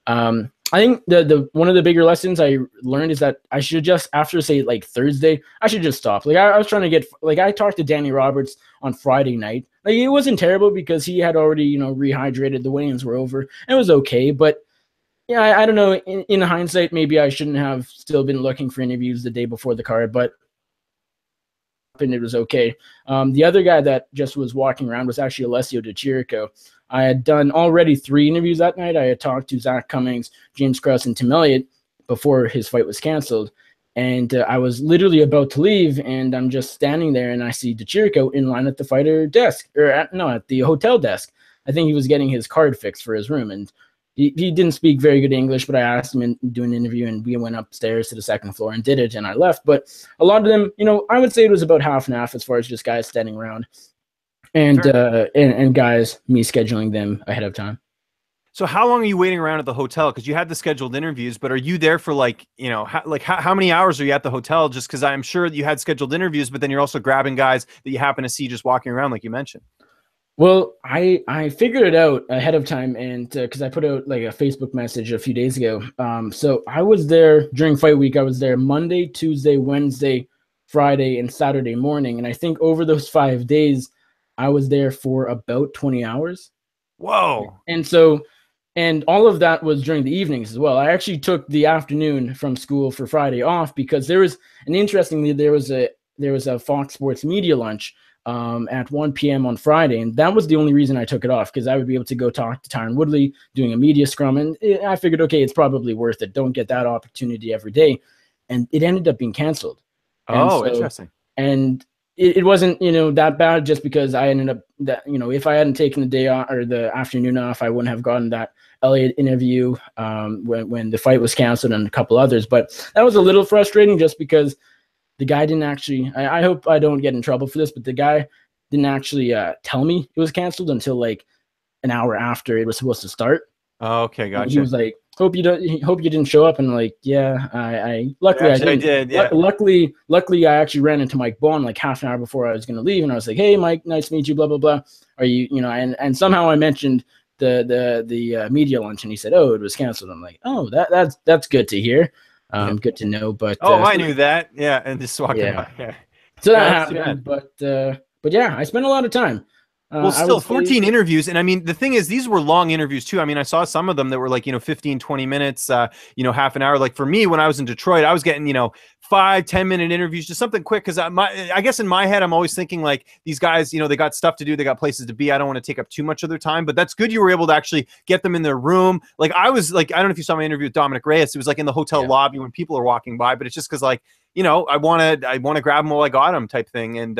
I think the one of the bigger lessons I learned is that I should just, after say like Thursday, I should just stop. Like I was trying to get, like I talked to Danny Roberts on Friday night. Like it wasn't terrible because he had already, rehydrated. The weigh-ins were over, and it was okay. But yeah, I don't know. In hindsight, maybe I shouldn't have still been looking for interviews the day before the card, but and it was okay. The other guy that just was walking around was actually Alessio De Chirico. I had done already 3 interviews that night. I had talked to Zach Cummings, James Krause, and Tim Elliott before his fight was canceled. And I was literally about to leave, and I'm just standing there, and I see De Chirico in line at the fighter desk, or at the hotel desk. I think he was getting his card fixed for his room, and he didn't speak very good English, but I asked him to do an interview, and we went upstairs to the second floor and did it, and I left. But a lot of them, I would say it was about half and half as far as just guys standing around, and sure. and guys, me scheduling them ahead of time. So how long are you waiting around at the hotel? Because you had the scheduled interviews, but are you there for how many hours are you at the hotel? Just because I'm sure that you had scheduled interviews, but then you're also grabbing guys that you happen to see just walking around, like you mentioned. Well, I figured it out ahead of time, and because I put out like a Facebook message a few days ago. So I was there during fight week. I was there Monday, Tuesday, Wednesday, Friday, and Saturday morning. And I think over those 5 days, I was there for about 20 hours. Whoa. And all of that was during the evenings as well. I actually took the afternoon from school for Friday off because there was a Fox Sports media lunch at 1 p.m. on Friday. And that was the only reason I took it off, because I would be able to go talk to Tyron Woodley doing a media scrum. And I figured, okay, it's probably worth it. Don't get that opportunity every day. And it ended up being canceled. Interesting. And it wasn't, that bad, just because I ended up if I hadn't taken the day off or the afternoon off, I wouldn't have gotten that Elliott interview when the fight was canceled, and a couple others. But that was a little frustrating just because the guy didn't actually, I hope I don't get in trouble for this, but the guy didn't actually tell me it was canceled until like an hour after it was supposed to start. Oh, okay, gotcha. And he was like, hope you didn't show up. And like, yeah, luckily I did. Yeah. Luckily I actually ran into Mike Bowen like half an hour before I was going to leave. And I was like, hey, Mike, nice to meet you, blah, blah, blah. Are you, and somehow I mentioned the media lunch, and he said, oh, it was canceled. I'm like, oh, that's good to hear. Good to know. But I knew that. Yeah, and just walking by. Yeah. So that happened. But yeah, I spent a lot of time. Well, still 14 interviews. And I mean, the thing is, these were long interviews too. I mean, I saw some of them that were like, 15, 20 minutes, half an hour. Like for me, when I was in Detroit, I was getting, 5-10 minute interviews, just something quick. Cause I guess in my head, I'm always thinking like these guys, they got stuff to do. They got places to be. I don't want to take up too much of their time, but that's good. You were able to actually get them in their room. Like I was like, I don't know if you saw my interview with Dominic Reyes. It was like in the hotel lobby when people are walking by, but it's just cause like, I want to grab them while I got them type thing. And,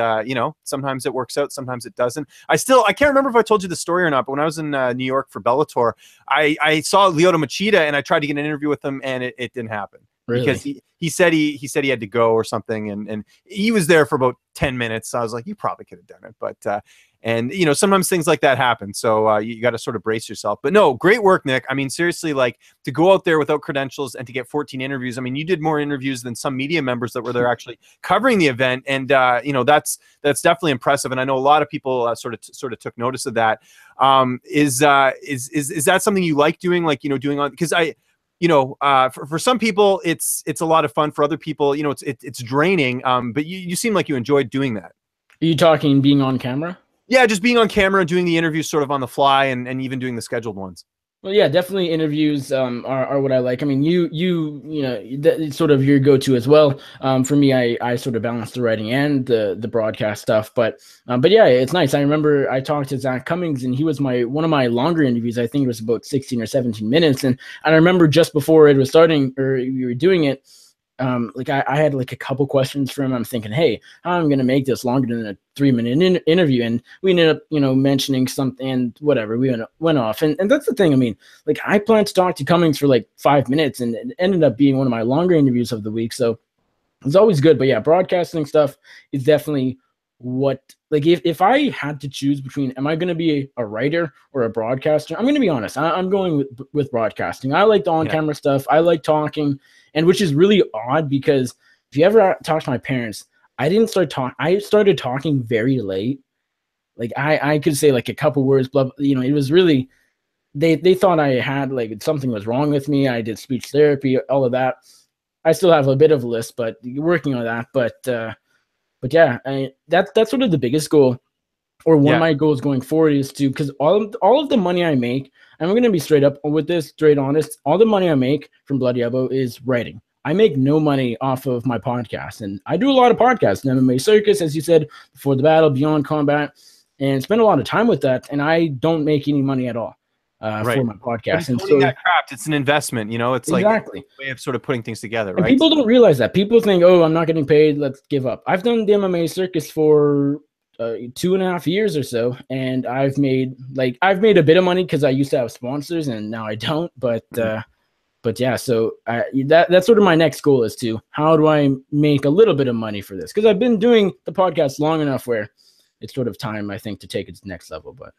sometimes it works out, sometimes it doesn't. I can't remember if I told you the story or not, but when I was in New York for Bellator, I saw Lyoto Machida and I tried to get an interview with him, and it didn't happen. Really? Because he said he had to go or something. And he was there for about 10 minutes. So I was like, you probably could have done it. But, and sometimes things like that happen. So you got to sort of brace yourself. But no, great work, Nick. I mean, seriously, like to go out there without credentials and to get 14 interviews. I mean, you did more interviews than some media members that were there actually covering the event. And, that's definitely impressive. And I know a lot of people sort of took notice of that. Is that something you like doing? Like, doing on, because for some people it's a lot of fun. For other people, it's draining. But you seem like you enjoyed doing that. Are you talking being on camera? Yeah, just being on camera and doing the interviews sort of on the fly, and even doing the scheduled ones. Well, yeah, definitely interviews are what I like. I mean, you know it's sort of your go-to as well. For me, I sort of balance the writing and the broadcast stuff, but yeah, it's nice. I remember I talked to Zach Cummings, and he was my one of my longer interviews. I think it was about 16 or 17 minutes, and I remember just before it was starting or we were doing it, like I had like a couple questions for him. I'm thinking, hey, how am I going to make this longer than a 3-minute interview? And we ended up, mentioning something and whatever. We went off. And that's the thing. I mean, like I planned to talk to Cummings for like 5 minutes, and it ended up being one of my longer interviews of the week. So it's always good. But yeah, broadcasting stuff is definitely what, like, if I had to choose between, am I going to be a writer or a broadcaster? I'm going to be honest. I'm going with broadcasting. I like the on-camera stuff. I like talking. And which is really odd because if you ever talk to my parents, I started talking very late. Like I could say like a couple words, blah, it was really, they thought I had like something was wrong with me. I did speech therapy, all of that. I still have a bit of a list, but working on that. But yeah, that's sort of the biggest goal, or one of my goals going forward is to, because all of the money I make, and I'm going to be straight up with this, straight honest, all the money I make from Bloody Elbow is writing. I make no money off of my podcast, and I do a lot of podcasts, MMA Circus, as you said, Before the Battle, Beyond Combat, and spend a lot of time with that, and I don't make any money at all for my podcast. And so that craft, it's an investment, it's exactly like a way of sort of putting things together, right? And people don't realize that. People think, oh, I'm not getting paid, let's give up. I've done the MMA Circus for 2.5 years or so, and I've made a bit of money because I used to have sponsors and now I don't, but yeah, so that's sort of my next goal is to, how do I make a little bit of money for this, because I've been doing the podcast long enough where it's sort of time, I think, to take it to the next level. But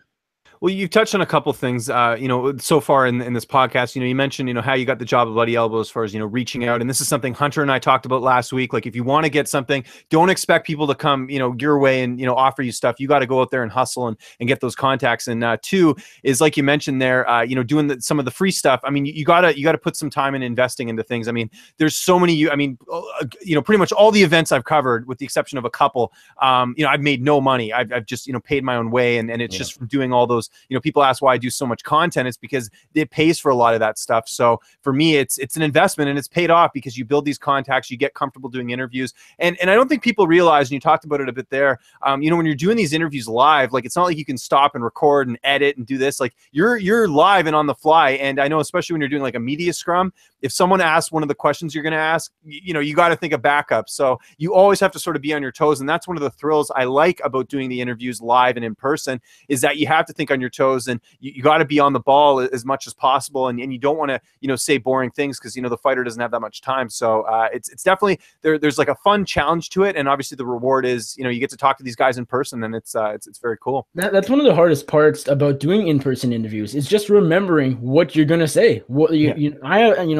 well, you've touched on a couple things, so far in this podcast. You mentioned, how you got the job at Bloody Elbow as far as, reaching out. And this is something Hunter and I talked about last week. Like, if you want to get something, don't expect people to come, your way and, offer you stuff. You got to go out there and hustle and get those contacts. And two is, like you mentioned there, doing some of the free stuff. I mean, you gotta put some time in investing into things. I mean, there's so many, pretty much all the events I've covered, with the exception of a couple, I've made no money. I've just, paid my own way. And it's just from doing all those. People ask why I do so much content. It's because it pays for a lot of that stuff. So for me, it's an investment, and it's paid off because you build these contacts, you get comfortable doing interviews. And I don't think people realize, and you talked about it a bit there, when you're doing these interviews live, like, it's not like you can stop and record and edit and do this. Like, you're live and on the fly. And I know, especially when you're doing like a media scrum, if someone asks one of the questions you're going to ask, you got to think of backup. So you always have to sort of be on your toes. And that's one of the thrills I like about doing the interviews live and in person, is that you have to think on your toes, and you got to be on the ball as much as possible. And you don't want to, say boring things, because, the fighter doesn't have that much time. So it's definitely there's like a fun challenge to it. And obviously the reward is, you get to talk to these guys in person, and it's very cool. That's one of the hardest parts about doing in-person interviews, is just remembering what you're going to say. What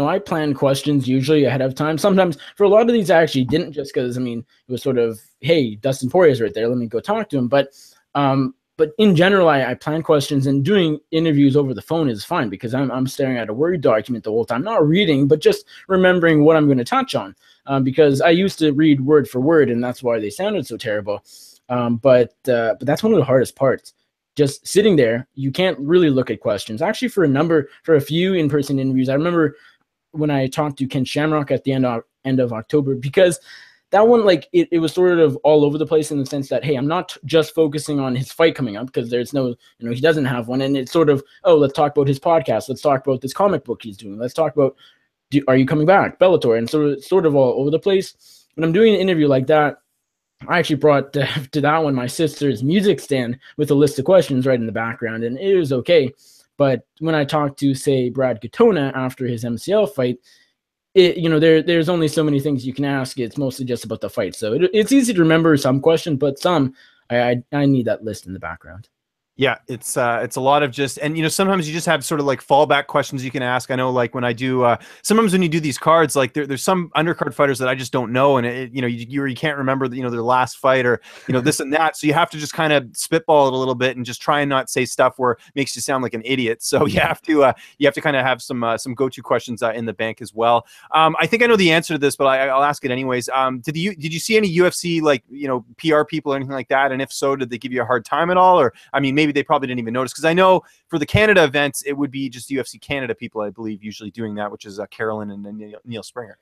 I plan questions usually ahead of time. Sometimes for a lot of these, I actually didn't, just because, it was sort of, hey, Dustin Poirier's right there, let me go talk to him. But in general, I plan questions, and doing interviews over the phone is fine because I'm staring at a Word document the whole time, not reading, but just remembering what I'm going to touch on. Because I used to read word for word, and that's why they sounded so terrible. But that's one of the hardest parts. Just sitting there, you can't really look at questions. Actually, for a few in-person interviews, I remember when I talked to Ken Shamrock at the end of October, because that one, like, it was sort of all over the place, in the sense that, hey, I'm not just focusing on his fight coming up, because there's no, he doesn't have one. And it's sort of, oh, let's talk about his podcast. Let's talk about this comic book he's doing. Let's talk about, are you coming back? Bellator. And sort of all over the place. When I'm doing an interview like that, I actually brought to that one my sister's music stand with a list of questions right in the background, and it was okay. But when I talked to, say, Brad Katona after his MCL fight, there's only so many things you can ask. It's mostly just about the fight. So it's easy to remember some questions, but some I need that list in the background. Yeah, it's a lot of just, and sometimes you just have sort of like fallback questions you can ask. I know, like, when I do sometimes when you do these cards, like there's some undercard fighters that I just don't know, and you can't remember their last fight, or this and that. So you have to just kind of spitball it a little bit and just try and not say stuff where it makes you sound like an idiot. So you have to kind of have some go-to questions in the bank as well. I think I know the answer to this, but I'll ask it anyways. Did you see any UFC, like, PR people or anything like that? And if so, did they give you a hard time at all? Or, I mean, maybe maybe they probably didn't even notice, because I know for the Canada events, it would be just UFC Canada people, I believe, usually doing that, which is Carolyn and Neil Springer.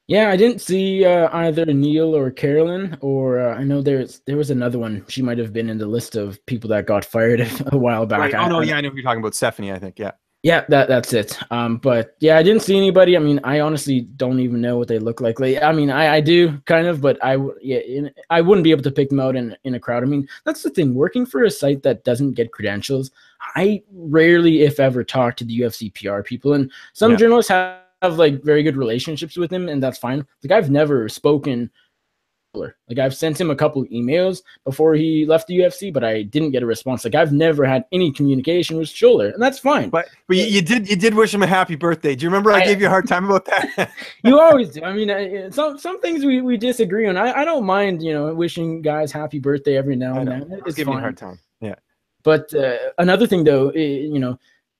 Yeah, I didn't see either Neil or Carolyn, or I know there was another one. She might have been in the list of people that got fired a while back. Right. Oh no, yeah, I know who you're talking about, Stephanie, I think. Yeah. Yeah, that's it. But yeah, I didn't see anybody. I mean, I honestly don't even know what they look like. I mean, I do kind of, but I wouldn't be able to pick them out in a crowd. I mean, that's the thing. Working for a site that doesn't get credentials, I rarely, if ever, talk to the UFC PR people, and some journalists have like very good relationships with him, and that's fine. Like, I've never spoken. Like, I've sent him a couple emails before he left the UFC, but I didn't get a response. Like, I've never had any communication with Scholler, and that's fine. But you did wish him a happy birthday. Do you remember I gave you a hard time about that? You always do. I mean, some things we disagree on. I don't mind, wishing guys happy birthday every now and then. It's giving you a hard time. Yeah. But another thing, though,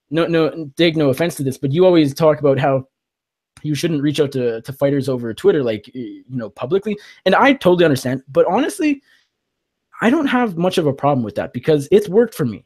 no offense to this, but you always talk about how you shouldn't reach out to fighters over Twitter, like, publicly. And I totally understand. But honestly, I don't have much of a problem with that, because it's worked for me.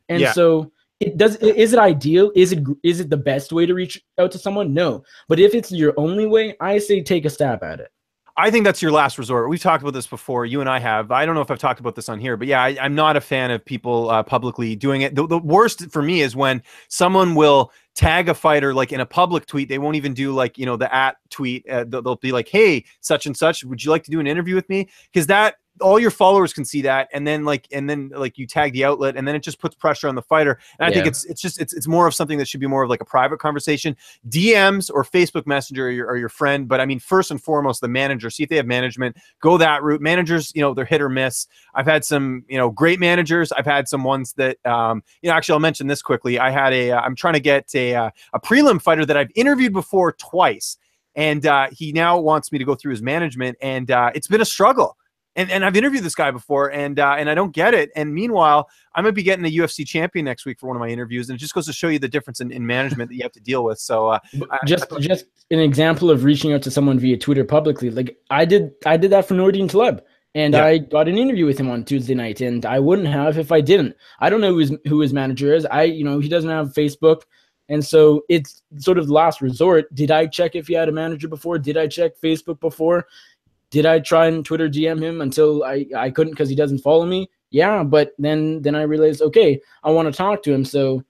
And so is it ideal? Is it the best way to reach out to someone? No. But if it's your only way, I say take a stab at it. I think that's your last resort. We've talked about this before. You and I have. I don't know if I've talked about this on here, but yeah, I'm not a fan of people publicly doing it. The worst for me is when someone will tag a fighter like in a public tweet. They won't even do like, the @ tweet. They'll be like, hey, such and such, would you like to do an interview with me? Because that all your followers can see that, and then you tag the outlet, and then it just puts pressure on the fighter. And I think it's more of something that should be more of like a private conversation. DMs or Facebook Messenger are your friend, but I mean, first and foremost, the manager. See if they have management. Go that route. Managers, they're hit or miss. I've had some, great managers. I've had some ones that, actually, I'll mention this quickly. I had I'm trying to get a prelim fighter that I've interviewed before twice, and he now wants me to go through his management, and it's been a struggle. And I've interviewed this guy before, and I don't get it. And meanwhile, I might be getting a UFC champion next week for one of my interviews, and it just goes to show you the difference in management that you have to deal with. So just an example of reaching out to someone via Twitter publicly. Like, I did that for Nordine Taleb, and I got an interview with him on Tuesday night, and I wouldn't have if I didn't. I don't know who his manager is. He doesn't have Facebook. And so it's sort of the last resort. Did I check if he had a manager before? Did I check Facebook before? Did I try and Twitter DM him until I couldn't because he doesn't follow me? Yeah, but then I realized, okay, I want to talk to him, so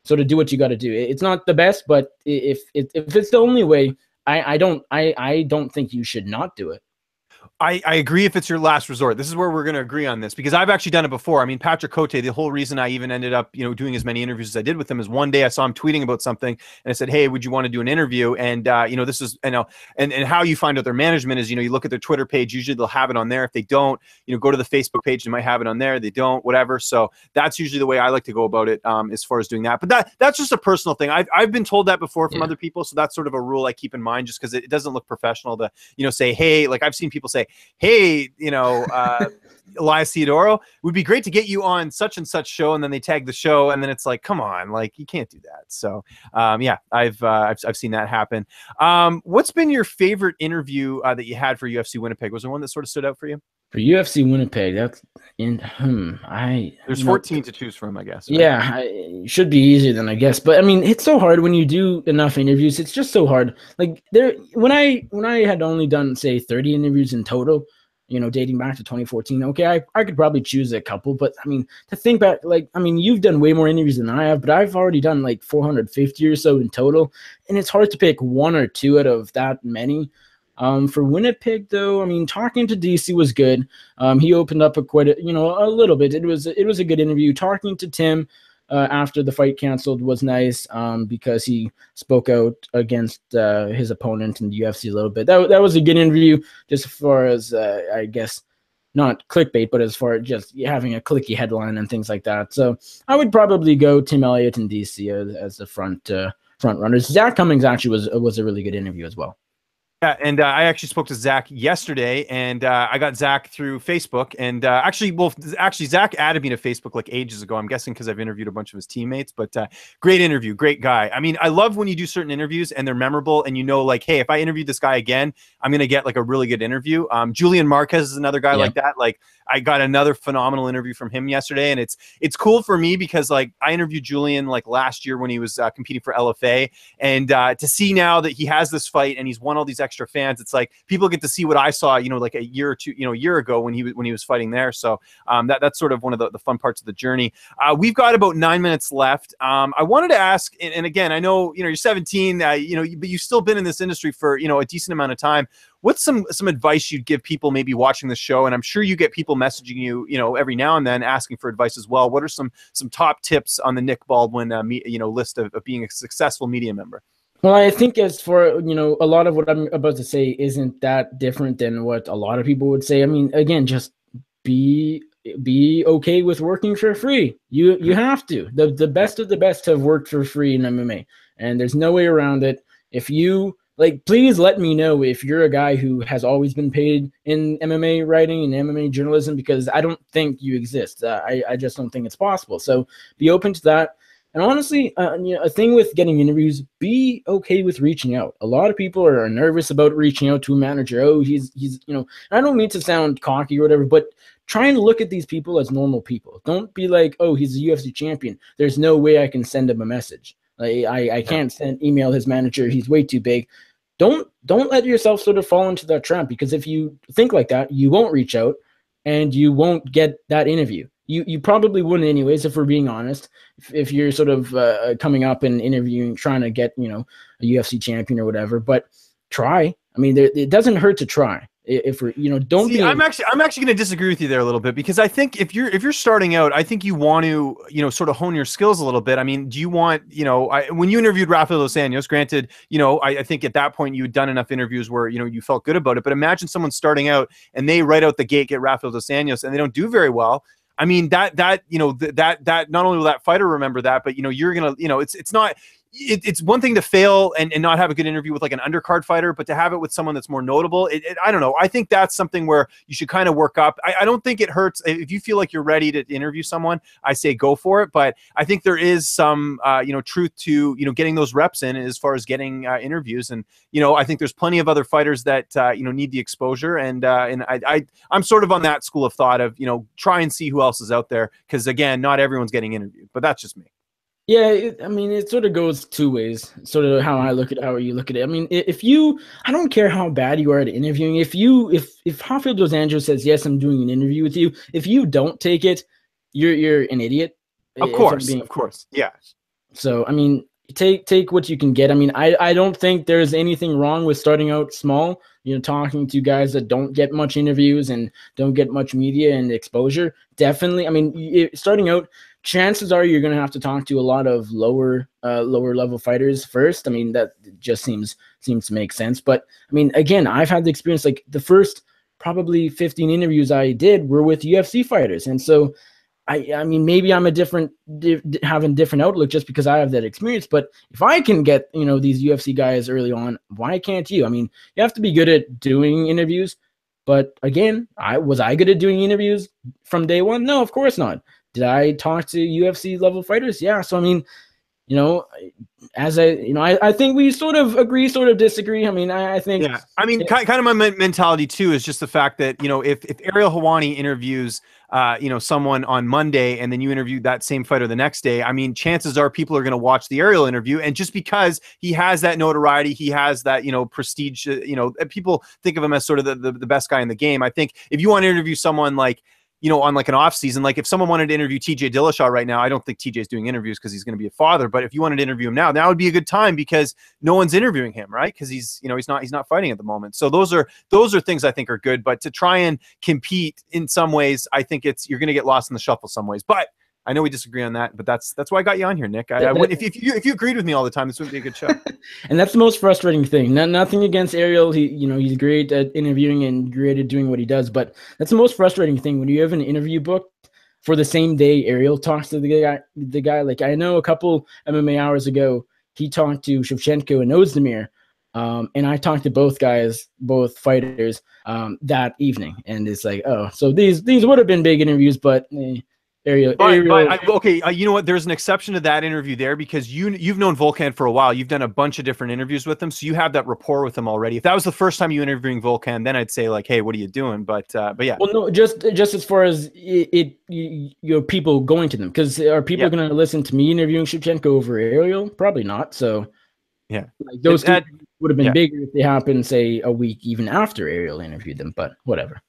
to do what you got to do. It's not the best, but if it's the only way, I don't think you should not do it. I agree if it's your last resort. This is where we're going to agree on this, because I've actually done it before. I mean, Patrick Cote, the whole reason I even ended up, doing as many interviews as I did with him is one day I saw him tweeting about something, and I said, hey, would you want to do an interview? And, this is, and how you find out their management is, you look at their Twitter page. Usually they'll have it on there. If they don't, go to the Facebook page. They might have it on there. They don't, whatever. So that's usually the way I like to go about it, as far as doing that. But that's just a personal thing. I've been told that before from other people. So that's sort of a rule I keep in mind, just because it doesn't look professional to, say, hey, like I've seen people say, hey, Elias Theodoro, would be great to get you on such and such show, and then they tag the show, and then it's like, come on, like you can't do that. So I've seen that happen. What's been your favorite interview that you had for UFC Winnipeg? Was there one that sort of stood out for you? For UFC Winnipeg, that's there's 14 to choose from, I guess. Right? Yeah, it should be easier than I guess, but I mean, it's so hard when you do enough interviews. It's just so hard. Like when I had only done, say, 30 interviews in total, dating back to 2014. Okay, I could probably choose a couple, but I mean, to think back, you've done way more interviews than I have, but I've already done like 450 or so in total, and it's hard to pick one or two out of that many. For Winnipeg, though, I mean, talking to DC was good. He opened up a little bit. It was a good interview. Talking to Tim after the fight canceled was nice, because he spoke out against his opponent in the UFC a little bit. That was a good interview, just as far as I guess not clickbait, but as far as just having a clicky headline and things like that. So I would probably go Tim Elliott and DC as the front runners. Zach Cummings actually was a really good interview as well. Yeah, and I actually spoke to Zach yesterday, and I got Zach through Facebook. And actually, Zach added me to Facebook like ages ago. I'm guessing because I've interviewed a bunch of his teammates. But great interview, great guy. I mean, I love when you do certain interviews and they're memorable, and you know, like, hey, if I interviewed this guy again, I'm gonna get like a really good interview. Julian Marquez is another guy like that. Like, I got another phenomenal interview from him yesterday, and it's cool for me because like I interviewed Julian like last year when he was competing for LFA, and to see now that he has this fight and he's won all these extra fans, it's like people get to see what I saw, you know, like a year or two, you know, a year ago when he was fighting there. So that's sort of one of the fun parts of the journey. We've got about 9 minutes left. I wanted to ask, and again, I know, you know, you're 17, you know, but you've still been in this industry for, you know, a decent amount of time. What's some advice you'd give people maybe watching the show? And I'm sure you get people messaging you, you know, every now and then asking for advice as well. What are some top tips on the Nick Baldwin, you know, list of being a successful media member? Well, I think as for, you know, a lot of what I'm about to say isn't that different than what a lot of people would say. I mean, again, just be okay with working for free. You have to. The best of the best have worked for free in MMA, and there's no way around it. If you like, please let me know if you're a guy who has always been paid in MMA writing and MMA journalism, because I don't think you exist. I just don't think it's possible. So be open to that. And honestly, you know, a thing with getting interviews, be okay with reaching out. A lot of people are nervous about reaching out to a manager. Oh, he's you know, I don't mean to sound cocky or whatever, but try and look at these people as normal people. Don't be like, oh, he's a UFC champion, there's no way I can send him a message. Like, I can't email his manager, he's way too big. Don't let yourself sort of fall into that trap, because if you think like that, you won't reach out and you won't get that interview. You probably wouldn't anyways, if we're being honest. If you're sort of coming up and interviewing, trying to get, you know, a UFC champion or whatever, but try. I mean, it doesn't hurt to try. If we're, you know, don't See, be. I'm actually going to disagree with you there a little bit, because I think if you're starting out, I think you want to, you know, sort of hone your skills a little bit. I mean, do you want, you know, when you interviewed Rafael dos Anjos, granted, you know, I think at that point you had done enough interviews where, you know, you felt good about it. But imagine someone starting out and they right out the gate get Rafael dos Anjos and they don't do very well. I mean, you know, that not only will that fighter remember that, but, you know, you're going to, you know, it's not. It's one thing to fail and not have a good interview with like an undercard fighter, but to have it with someone that's more notable, I don't know. I think that's something where you should kind of work up. I don't think it hurts if you feel like you're ready to interview someone. I say go for it, but I think there is some you know, truth to, you know, getting those reps in as far as getting interviews. And, you know, I think there's plenty of other fighters that you know, need the exposure, and I'm sort of on that school of thought of, you know, try and see who else is out there, because again, not everyone's getting interviewed, but that's just me. Yeah, I mean, it sort of goes two ways, sort of how I look at it, how you look at it. I mean, I don't care how bad you are at interviewing. If Rafael dos Anjos says, yes, I'm doing an interview with you, if you don't take it, you're an idiot. Of course. Yeah. So, I mean, take what you can get. I mean, I don't think there's anything wrong with starting out small, you know, talking to guys that don't get much interviews and don't get much media and exposure. Definitely. I mean, starting out, chances are you're going to have to talk to a lot of lower level fighters first. I mean, that just seems to make sense. But I mean, again, I've had the experience, like the first probably 15 interviews I did were with UFC fighters. And so I mean, maybe I'm having different outlook just because I have that experience. But if I can get, you know, these UFC guys early on, why can't you? I mean, you have to be good at doing interviews. But again, was I good at doing interviews from day one? No, of course not. Did I talk to UFC level fighters? Yeah. So, I mean, you know, I think we sort of agree, sort of disagree. I mean, I think. Yeah. I mean, kind of my mentality too is just the fact that, you know, if Ariel Helwani interviews, you know, someone on Monday and then you interview that same fighter the next day, I mean, chances are people are going to watch the Ariel interview. And just because he has that notoriety, he has that, you know, prestige, you know, people think of him as sort of the best guy in the game. I think if you want to interview someone like, you know, on like an off season, like if someone wanted to interview TJ Dillashaw right now, I don't think TJ's doing interviews because he's going to be a father. But if you wanted to interview him now would be a good time, because no one's interviewing him, right? Because he's not fighting at the moment. So those are things I think are good. But to try and compete in some ways, I think you're going to get lost in the shuffle some ways. But I know we disagree on that, but that's why I got you on here, Nick. If you agreed with me all the time, this wouldn't be a good show. And that's the most frustrating thing. Nothing against Ariel. He's great at interviewing and great at doing what he does. But that's the most frustrating thing when you have an interview booked for the same day Ariel talks to the guy. Like, I know a couple MMA hours ago, he talked to Shevchenko and Ozdemir. And I talked to both guys, both fighters, that evening, and it's like, oh, so these would have been big interviews, but Ariel. Okay, you know what? There's an exception to that interview there because you've known Volkan for a while. You've done a bunch of different interviews with him, so you have that rapport with him already. If that was the first time you interviewing Volkan, then I'd say like, hey, what are you doing? But yeah. Well, no, just as far as your people going to them, because are people going to listen to me interviewing Shevchenko over Ariel? Probably not. So yeah, like those two would have been bigger if they happened, say, a week even after Ariel interviewed them. But whatever.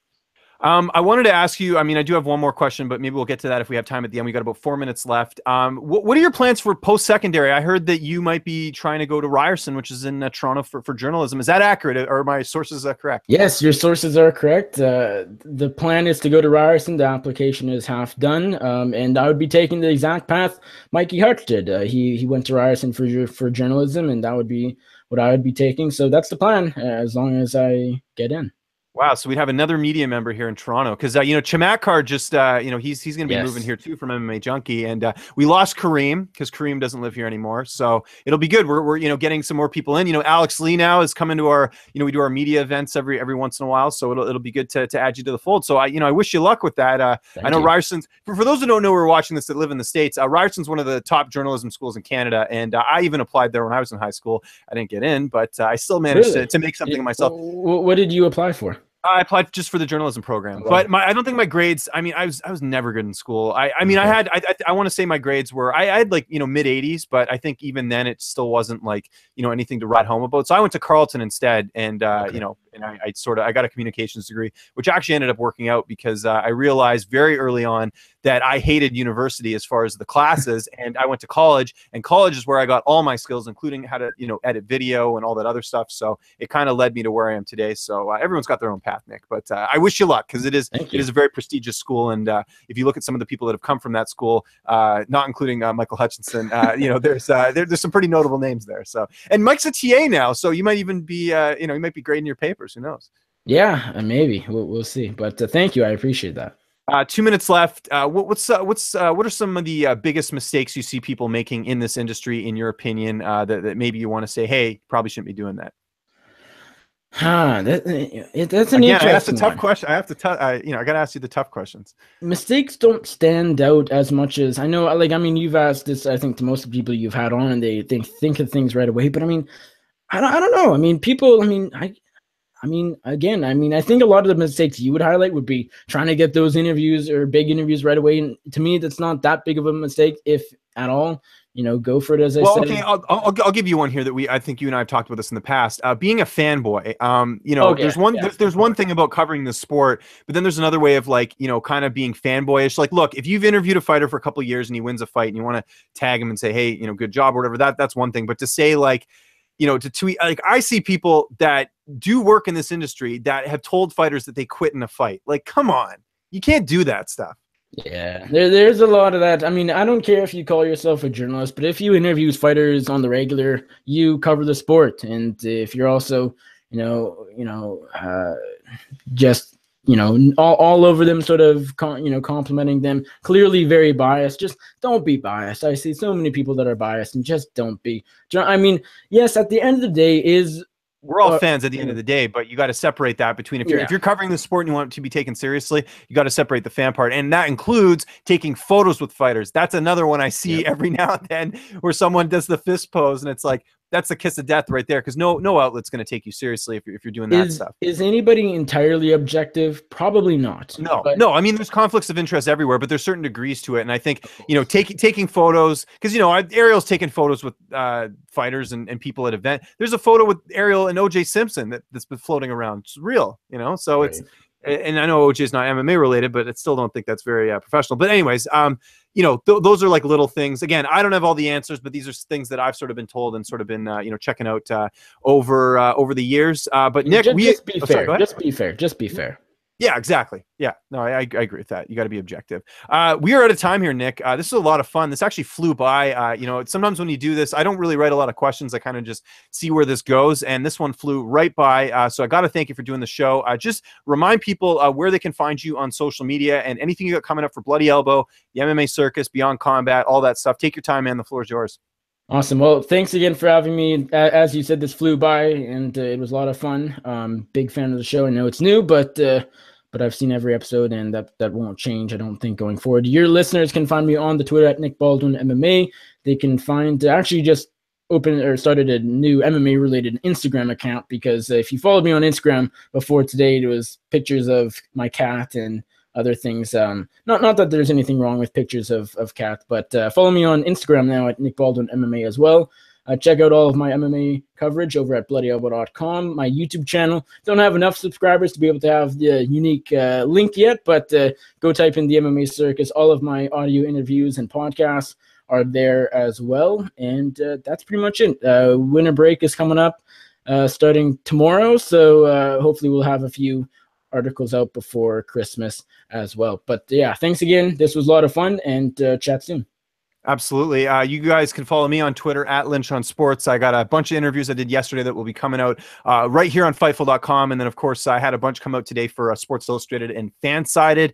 I wanted to ask you, I mean, I do have one more question, but maybe we'll get to that if we have time at the end. We got about 4 minutes left. What are your plans for post-secondary? I heard that you might be trying to go to Ryerson, which is in Toronto for journalism. Is that accurate? Or are my sources correct? Yes, your sources are correct. The plan is to go to Ryerson. The application is half done. And I would be taking the exact path Mikey Hutch did. He went to Ryerson for journalism, and that would be what I would be taking. So that's the plan, as long as I get in. Wow, so we'd have another media member here in Toronto because you know, Chamatkar just you know, he's going to be moving here too from MMA Junkie, and we lost Kareem because Kareem doesn't live here anymore. So it'll be good. We're you know, getting some more people in. You know, Alex Lee now is coming to our, you know, we do our media events every once in a while, so it'll be good to add you to the fold. So I wish you luck with that. I know Ryerson's for those who don't know who are watching this that live in the States. Ryerson's one of the top journalism schools in Canada, and I even applied there when I was in high school. I didn't get in, but I still managed to make something of myself. What did you apply for? I applied just for the journalism program, but I don't think my grades. I mean, I was never good in school. I mean, I want to say my grades were. I had like, you know, mid 80s, but I think even then it still wasn't like, you know, anything to write home about. So I went to Carleton instead, and you know, and I got a communications degree, which actually ended up working out because I realized very early on that I hated university as far as the classes, and I went to college, and college is where I got all my skills, including how to, you know, edit video and all that other stuff. So it kind of led me to where I am today. So everyone's got their own path, Nick, but I wish you luck because it is a very prestigious school. And if you look at some of the people that have come from that school, not including Michael Hutchinson, you know, there's some pretty notable names there. So, and Mike's a TA now, so you might even be, you know, you might be grading your papers. Who knows? Yeah, maybe we'll see. But thank you, I appreciate that. 2 minutes left. What are some of the biggest mistakes you see people making in this industry, in your opinion, that maybe you want to say, hey, probably shouldn't be doing that? That's an interesting I asked a tough question. I have to you know, I got to ask you the tough questions. Mistakes don't stand out as much as I know. Like, I mean, you've asked this, I think, to most of the people you've had on, and they think of things right away. But I mean, I don't know. I mean, people. I mean, again, I think a lot of the mistakes you would highlight would be trying to get those interviews or big interviews right away. And to me, that's not that big of a mistake, if at all. You know, go for it, as I said. Okay, I'll give you one here that I think you and I have talked about this in the past. Being a fanboy, you know, there's one thing about covering the sport, but then there's another way of, like, you know, kind of being fanboyish. Like, look, if you've interviewed a fighter for a couple of years and he wins a fight and you want to tag him and say, hey, you know, good job or whatever, that's one thing. But to say, like, you know, to tweet, like, I see people that do work in this industry that have told fighters that they quit in a fight. Like, come on, you can't do that stuff. Yeah, there's a lot of that. I mean, I don't care if you call yourself a journalist, but if you interview fighters on the regular, you cover the sport. And if you're also, just, you know, all over them, sort of, complimenting them, clearly very biased, just don't be biased. I see so many people that are biased, and just don't be. I mean, yes, at the end of the day we're all fans at the end of the day, but you got to separate that between if you're covering the sport and you want it to be taken seriously, you got to separate the fan part, and that includes taking photos with fighters. That's another one I see every now and then where someone does the fist pose, and it's like, that's the kiss of death right there, because no outlet's going to take you seriously if you're doing that stuff. Is anybody entirely objective? Probably not. No. I mean, there's conflicts of interest everywhere, but there's certain degrees to it. And I think, you know, taking photos, because, you know, Ariel's taken photos with fighters and people at event. There's a photo with Ariel and OJ Simpson that's been floating around. It's real, you know. So it's, and I know OJ is not MMA related, but I still don't think that's very professional. But anyways, you know, those are like little things. Again, I don't have all the answers, but these are things that I've sort of been told and sort of been, you know, checking out over the years. But Nick, just be fair. Just be fair. Yeah, exactly. Yeah, no, I agree with that. You got to be objective. We are out of time here, Nick. This is a lot of fun. This actually flew by. You know, sometimes when you do this, I don't really write a lot of questions. I kind of just see where this goes, and this one flew right by. So I got to thank you for doing the show. Just remind people where they can find you on social media and anything you got coming up for Bloody Elbow, the MMA Circus, Beyond Combat, all that stuff. Take your time, man. The floor is yours. Awesome. Well, thanks again for having me. As you said, this flew by, and it was a lot of fun. Big fan of the show. I know it's new, but I've seen every episode, and that won't change, I don't think, going forward. Your listeners can find me on the Twitter at Nick Baldwin MMA. They can find actually just opened or started a new MMA related Instagram account, because if you followed me on Instagram before today, it was pictures of my cat and other things. Not that there's anything wrong with pictures of cat, but follow me on Instagram now at Nick Baldwin MMA as well. Check out all of my MMA coverage over at BloodyElbow.com. My YouTube channel. Don't have enough subscribers to be able to have the unique link yet, but go type in the MMA Circus. All of my audio interviews and podcasts are there as well. And that's pretty much it. Winter break is coming up starting tomorrow, so hopefully we'll have a few articles out before Christmas as well. But yeah, thanks again. This was a lot of fun, and chat soon. Absolutely. You guys can follow me on Twitter at Lynch on Sports. I got a bunch of interviews I did yesterday that will be coming out right here on Fightful.com. And then, of course, I had a bunch come out today for Sports Illustrated and Fansided.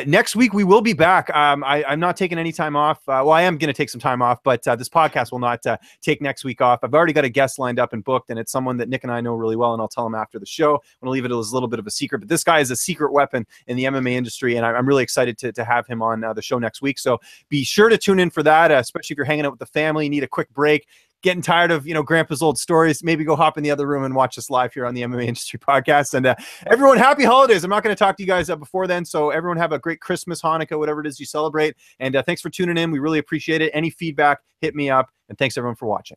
Next week, we will be back. I'm not taking any time off. Well, I am going to take some time off, but this podcast will not take next week off. I've already got a guest lined up and booked, and it's someone that Nick and I know really well, and I'll tell him after the show. I'm going to leave it as a little bit of a secret, but this guy is a secret weapon in the MMA industry, and I'm really excited to have him on the show next week. So be sure to tune in for that, especially if you're hanging out with the family, need a quick break, getting tired of, grandpa's old stories, maybe go hop in the other room and watch us live here on the MMA Industry Podcast. And everyone, happy holidays. I'm not going to talk to you guys before then, so everyone have a great Christmas, Hanukkah, whatever it is you celebrate. And thanks for tuning in. We really appreciate it. Any feedback, hit me up. And thanks, everyone, for watching.